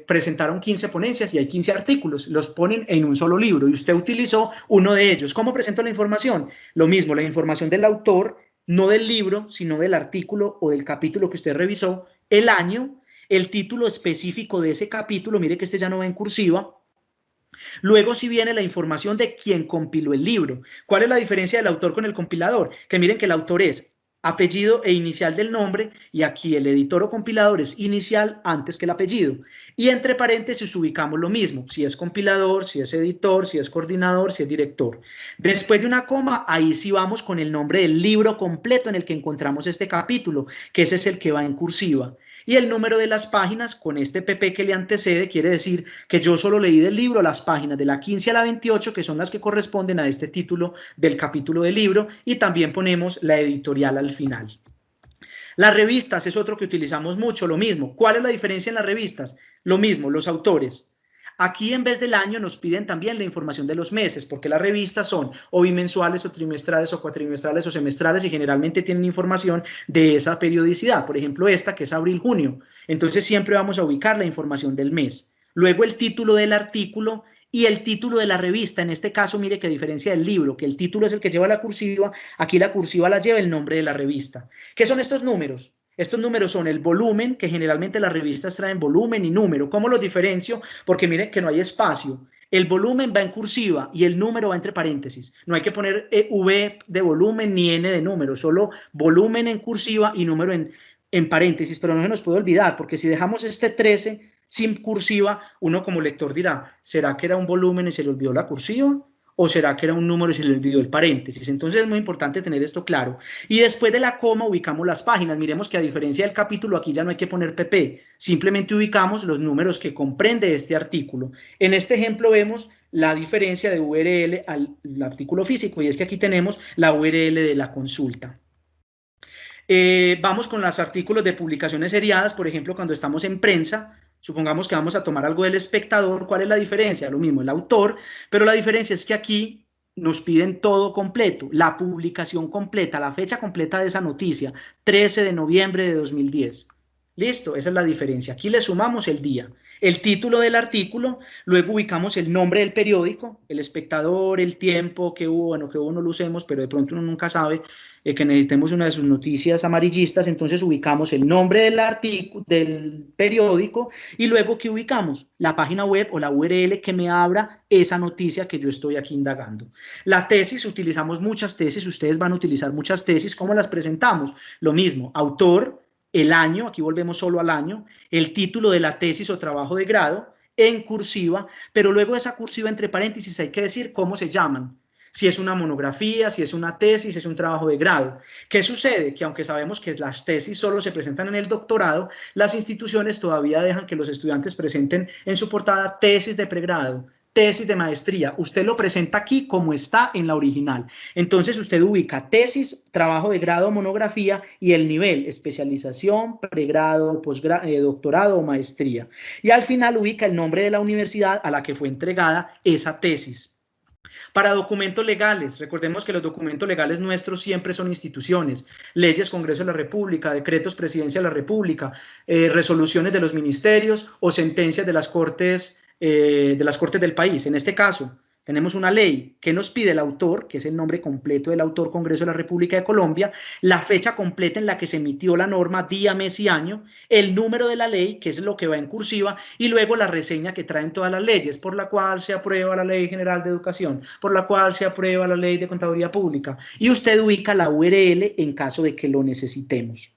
presentaron 15 ponencias y hay 15 artículos, los ponen en un solo libro y usted utilizó uno de ellos. ¿Cómo presento la información? Lo mismo, la información del autor, no del libro, sino del artículo o del capítulo que usted revisó, el año, el título específico de ese capítulo, mire que este ya no va en cursiva, Luego sí viene la información de quién compiló el libro. ¿Cuál es la diferencia del autor con el compilador? Que miren que el autor es apellido e inicial del nombre, y aquí el editor o compilador es inicial antes que el apellido. Y entre paréntesis ubicamos lo mismo, si es compilador, si es editor, si es coordinador, si es director. Después de una coma, ahí sí vamos con el nombre del libro completo en el que encontramos este capítulo, que ese es el que va en cursiva. Y el número de las páginas con este pp que le antecede quiere decir que yo solo leí del libro las páginas de la 15 a la 28, que son las que corresponden a este título del capítulo del libro, y también ponemos la editorial al final. Las revistas es otro que utilizamos mucho, lo mismo. ¿Cuál es la diferencia en las revistas? Lo mismo, los autores. Aquí en vez del año nos piden también la información de los meses, porque las revistas son o bimensuales o trimestrales o cuatrimestrales o semestrales y generalmente tienen información de esa periodicidad. Por ejemplo, esta que es abril-junio. Entonces siempre vamos a ubicar la información del mes. Luego el título del artículo y el título de la revista. En este caso, mire que diferencia del libro, que el título es el que lleva la cursiva, aquí la cursiva la lleva el nombre de la revista. ¿Qué son estos números? Estos números son el volumen, que generalmente las revistas traen volumen y número. ¿Cómo los diferencio? Porque miren que no hay espacio. El volumen va en cursiva y el número va entre paréntesis. No hay que poner V de volumen ni N de número, solo volumen en cursiva y número en paréntesis. Pero no se nos puede olvidar, porque si dejamos este 13 sin cursiva, uno como lector dirá, ¿será que era un volumen y se le olvidó la cursiva? ¿O será que era un número y se le olvidó el paréntesis? Entonces es muy importante tener esto claro. Y después de la coma ubicamos las páginas. Miremos que a diferencia del capítulo, aquí ya no hay que poner pp. Simplemente ubicamos los números que comprende este artículo. En este ejemplo vemos la diferencia de URL al artículo físico, y es que aquí tenemos la URL de la consulta. Vamos con los artículos de publicaciones seriadas, por ejemplo, cuando estamos en prensa. Supongamos que vamos a tomar algo del Espectador. ¿Cuál es la diferencia? Lo mismo, el autor, pero la diferencia es que aquí nos piden todo completo, la publicación completa, la fecha completa de esa noticia, 13 de noviembre de 2010. Listo, esa es la diferencia. Aquí le sumamos el día, el título del artículo, luego ubicamos el nombre del periódico, el Espectador, el Tiempo, que hubo, bueno, que hubo no lo usemos, pero de pronto uno nunca sabe que necesitemos una de sus noticias amarillistas, entonces ubicamos el nombre del artículo, del periódico, y luego ¿qué ubicamos? La página web o la URL que me abra esa noticia que yo estoy aquí indagando. La tesis, utilizamos muchas tesis, ustedes van a utilizar muchas tesis. ¿Cómo las presentamos? Lo mismo, autor, el año, aquí volvemos solo al año, el título de la tesis o trabajo de grado, en cursiva, pero luego de esa cursiva entre paréntesis hay que decir cómo se llaman. Si es una monografía, si es una tesis, si es un trabajo de grado. ¿Qué sucede? Que aunque sabemos que las tesis solo se presentan en el doctorado, las instituciones todavía dejan que los estudiantes presenten en su portada tesis de pregrado, tesis de maestría. Usted lo presenta aquí como está en la original. Entonces usted ubica tesis, trabajo de grado, monografía y el nivel, especialización, pregrado, posgrado, doctorado o maestría. Y al final ubica el nombre de la universidad a la que fue entregada esa tesis. Para documentos legales, recordemos que los documentos legales nuestros siempre son instituciones, leyes, Congreso de la República, decretos, Presidencia de la República, resoluciones de los ministerios o sentencias de las cortes del país. En este caso, tenemos una ley que nos pide el autor, que es el nombre completo del autor, Congreso de la República de Colombia, la fecha completa en la que se emitió la norma, día, mes y año, el número de la ley, que es lo que va en cursiva, y luego la reseña que traen todas las leyes, por la cual se aprueba la Ley General de Educación, por la cual se aprueba la Ley de Contaduría Pública, y usted ubica la URL en caso de que lo necesitemos.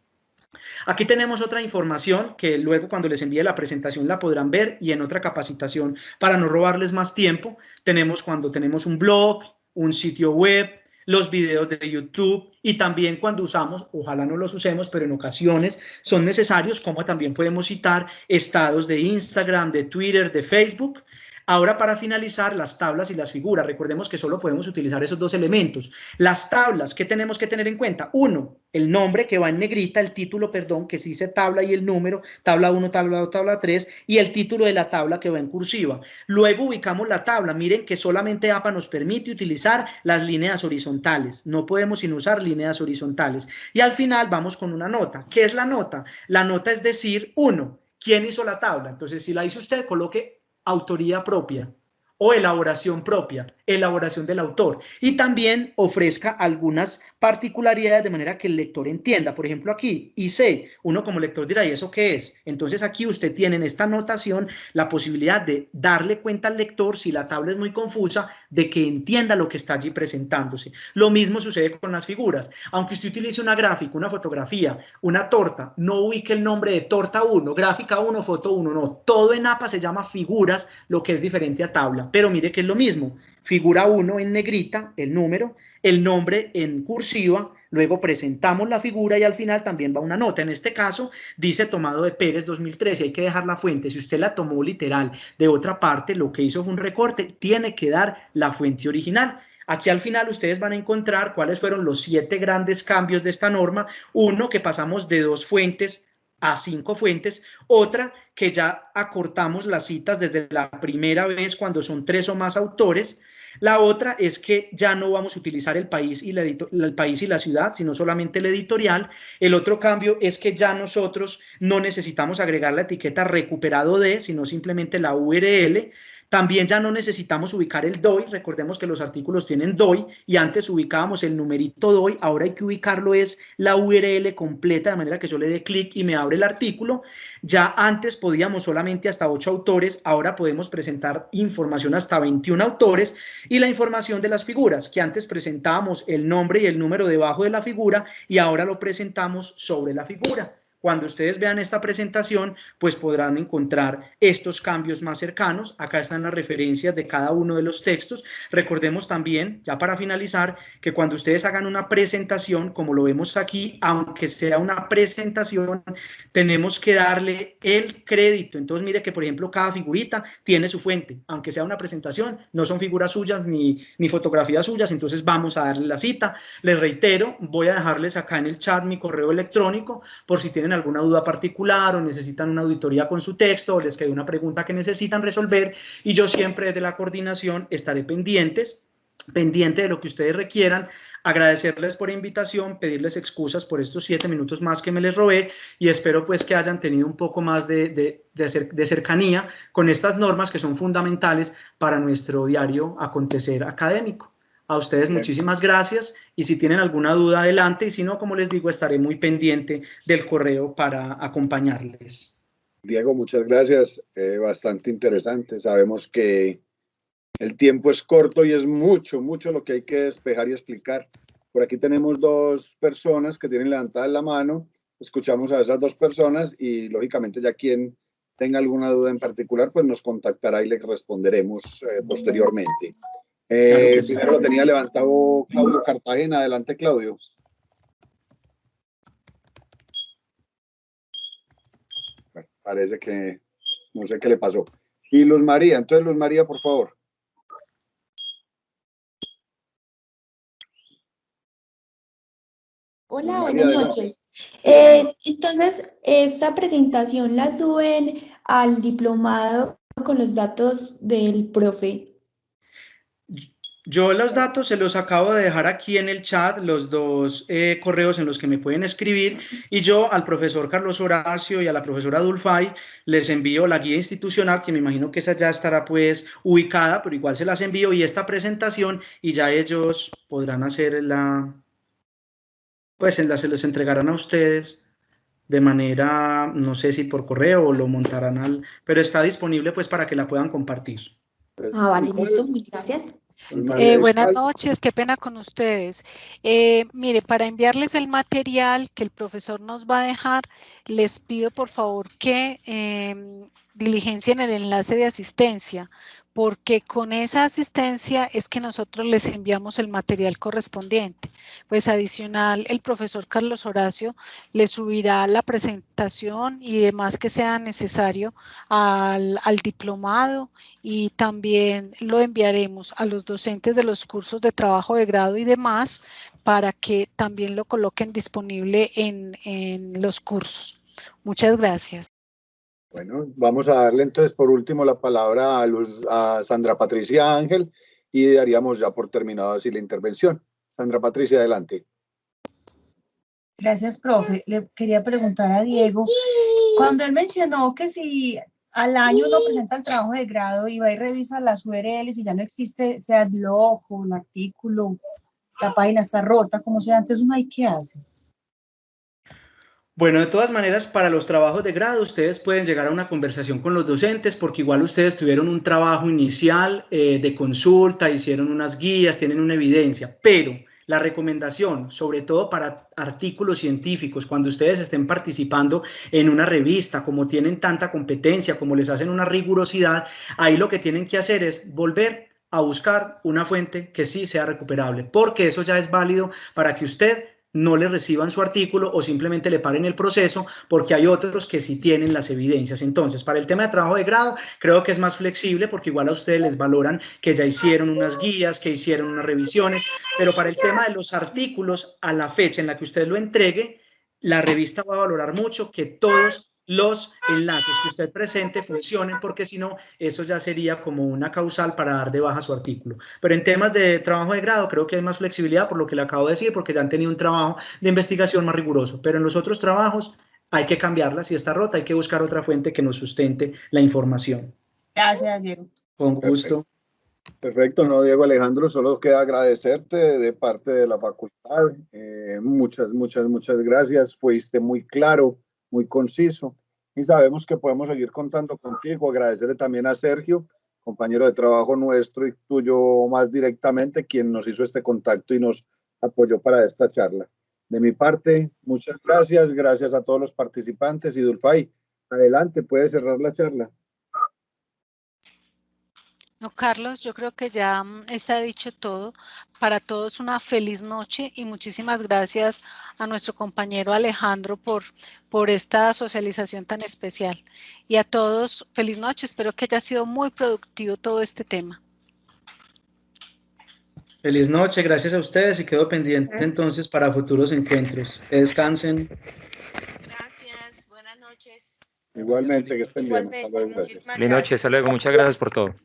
Aquí tenemos otra información que luego cuando les envíe la presentación la podrán ver, y en otra capacitación para no robarles más tiempo tenemos cuando tenemos un blog, un sitio web, los videos de YouTube, y también cuando usamos, ojalá no los usemos, pero en ocasiones son necesarios, como también podemos citar estados de Instagram, de Twitter, de Facebook. Ahora, para finalizar, las tablas y las figuras. Recordemos que solo podemos utilizar esos dos elementos. Las tablas, ¿qué tenemos que tener en cuenta? Uno, el nombre que va en negrita, el título, perdón, que sí dice tabla y el número, tabla 1, tabla 2, tabla 3, y el título de la tabla que va en cursiva. Luego ubicamos la tabla. Miren que solamente APA nos permite utilizar las líneas horizontales. No podemos sin usar líneas horizontales. Y al final vamos con una nota. ¿Qué es la nota? La nota es decir, uno, ¿quién hizo la tabla? Entonces, si la hizo usted, coloque autoría propia, o elaboración propia, elaboración del autor, y también ofrezca algunas particularidades de manera que el lector entienda. Por ejemplo, aquí, IC, uno como lector dirá, ¿y eso qué es? Entonces aquí usted tiene en esta anotación la posibilidad de darle cuenta al lector, si la tabla es muy confusa, de que entienda lo que está allí presentándose. Lo mismo sucede con las figuras. Aunque usted utilice una gráfica, una fotografía, una torta, no ubique el nombre de torta 1, gráfica 1, foto 1, no. Todo en APA se llama figuras, lo que es diferente a tabla. Pero mire que es lo mismo. Figura 1 en negrita, el número, el nombre en cursiva, luego presentamos la figura y al final también va una nota. En este caso dice tomado de Pérez 2013, hay que dejar la fuente. Si usted la tomó literal de otra parte, lo que hizo fue un recorte, tiene que dar la fuente original. Aquí al final ustedes van a encontrar cuáles fueron los 7 grandes cambios de esta norma. Uno, que pasamos de 2 fuentes a 5 fuentes. Otra, que ya acortamos las citas desde la primera vez cuando son 3 o más autores. La otra es que ya no vamos a utilizar el país y la ciudad, sino solamente el editorial. El otro cambio es que ya nosotros no necesitamos agregar la etiqueta recuperado de, sino simplemente la URL. También ya no necesitamos ubicar el DOI, recordemos que los artículos tienen DOI y antes ubicábamos el numerito DOI, ahora hay que ubicarlo es la URL completa, de manera que yo le dé clic y me abre el artículo. Ya antes podíamos solamente hasta 8 autores, ahora podemos presentar información hasta 21 autores y la información de las figuras, que antes presentábamos el nombre y el número debajo de la figura y ahora lo presentamos sobre la figura. Cuando ustedes vean esta presentación, pues podrán encontrar estos cambios más cercanos. Acá están las referencias de cada uno de los textos. Recordemos también, ya para finalizar, que cuando ustedes hagan una presentación, como lo vemos aquí, aunque sea una presentación, tenemos que darle el crédito. Entonces, mire que, por ejemplo, cada figurita tiene su fuente. Aunque sea una presentación, no son figuras suyas ni fotografías suyas, entonces vamos a darle la cita. Les reitero, voy a dejarles acá en el chat mi correo electrónico por si tienen alguna duda particular o necesitan una auditoría con su texto o les queda una pregunta que necesitan resolver, y yo siempre desde la coordinación estaré pendiente de lo que ustedes requieran, agradecerles por la invitación, pedirles excusas por estos 7 minutos más que me les robé y espero pues que hayan tenido un poco más de cercanía con estas normas que son fundamentales para nuestro diario acontecer académico. A ustedes muchísimas gracias y si tienen alguna duda adelante y si no, como les digo, estaré muy pendiente del correo para acompañarles. Diego, muchas gracias, bastante interesante. Sabemos que el tiempo es corto y es mucho lo que hay que despejar y explicar. Por aquí tenemos 2 personas que tienen levantada la mano, escuchamos a esas 2 personas y lógicamente ya quien tenga alguna duda en particular, pues nos contactará y le responderemos posteriormente. Claro sí. Primero lo tenía levantado Claudio Cartagena. Adelante, Claudio. Bueno, parece que no sé qué le pasó. Y Luz María, entonces Luz María, por favor. Hola, buenas noches. Entonces, ¿esta presentación la suben al diplomado con los datos del profe? Yo los datos se los acabo de dejar aquí en el chat, los 2 correos en los que me pueden escribir, y yo al profesor Carlos Horacio y a la profesora Dulfay les envío la guía institucional, que me imagino que esa ya estará pues ubicada, pero igual se las envío, y esta presentación, y ya ellos podrán hacer pues se les entregarán a ustedes de manera, no sé si por correo o lo montarán pero está disponible pues para que la puedan compartir. Vale, listo, gracias. Buenas noches, qué pena con ustedes. Mire, para enviarles el material que el profesor nos va a dejar, les pido por favor que diligencien el enlace de asistencia, porque con esa asistencia es que nosotros les enviamos el material correspondiente. Pues adicional, el profesor Carlos Horacio les subirá la presentación y demás que sea necesario al diplomado, y también lo enviaremos a los docentes de los cursos de trabajo de grado y demás para que también lo coloquen disponible en los cursos. Muchas gracias. Bueno, vamos a darle entonces por último la palabra a Sandra Patricia Ángel y daríamos ya por terminado así la intervención. Sandra Patricia, adelante. Gracias, profe. Le quería preguntar a Diego, cuando él mencionó que si al año uno presenta el trabajo de grado y va y revisa las URLs y ya no existe, sea el blog o el artículo, la página está rota, como sea, antes uno ahí, ¿qué hace? Bueno, de todas maneras, para los trabajos de grado, ustedes pueden llegar a una conversación con los docentes, porque igual ustedes tuvieron un trabajo inicial de consulta, hicieron unas guías, tienen una evidencia, pero la recomendación, sobre todo para artículos científicos, cuando ustedes estén participando en una revista, como tienen tanta competencia, como les hacen una rigurosidad, ahí lo que tienen que hacer es volver a buscar una fuente que sí sea recuperable, porque eso ya es válido para que usted no le reciban su artículo o simplemente le paren el proceso, porque hay otros que sí tienen las evidencias. Entonces, para el tema de trabajo de grado, creo que es más flexible, porque igual a ustedes les valoran que ya hicieron unas guías, que hicieron unas revisiones, pero para el tema de los artículos, a la fecha en la que usted lo entregue, la revista va a valorar mucho que todos los enlaces que usted presente funcionen, porque si no, eso ya sería como una causal para dar de baja su artículo. Pero en temas de trabajo de grado creo que hay más flexibilidad, por lo que le acabo de decir, porque ya han tenido un trabajo de investigación más riguroso. Pero en los otros trabajos hay que cambiarla. Si está rota, hay que buscar otra fuente que nos sustente la información. Gracias, Diego. Con gusto. Perfecto, no, Diego Alejandro, solo queda agradecerte de parte de la facultad. Muchas gracias. Fuiste muy claro, muy conciso y sabemos que podemos seguir contando contigo. Agradecerle también a Sergio, compañero de trabajo nuestro y tuyo más directamente, quien nos hizo este contacto y nos apoyó para esta charla. De mi parte, muchas gracias. Gracias a todos los participantes. Y Dulfay, adelante, puedes cerrar la charla. No, Carlos, yo creo que ya está dicho todo. Para todos una feliz noche y muchísimas gracias a nuestro compañero Alejandro por esta socialización tan especial. Y a todos, feliz noche. Espero que haya sido muy productivo todo este tema. Feliz noche, gracias a ustedes y quedo pendiente entonces para futuros encuentros. Que descansen. Gracias, buenas noches. Igualmente, que estén bien. Hasta luego, gracias. Feliz noche, hasta luego, muchas gracias por todo.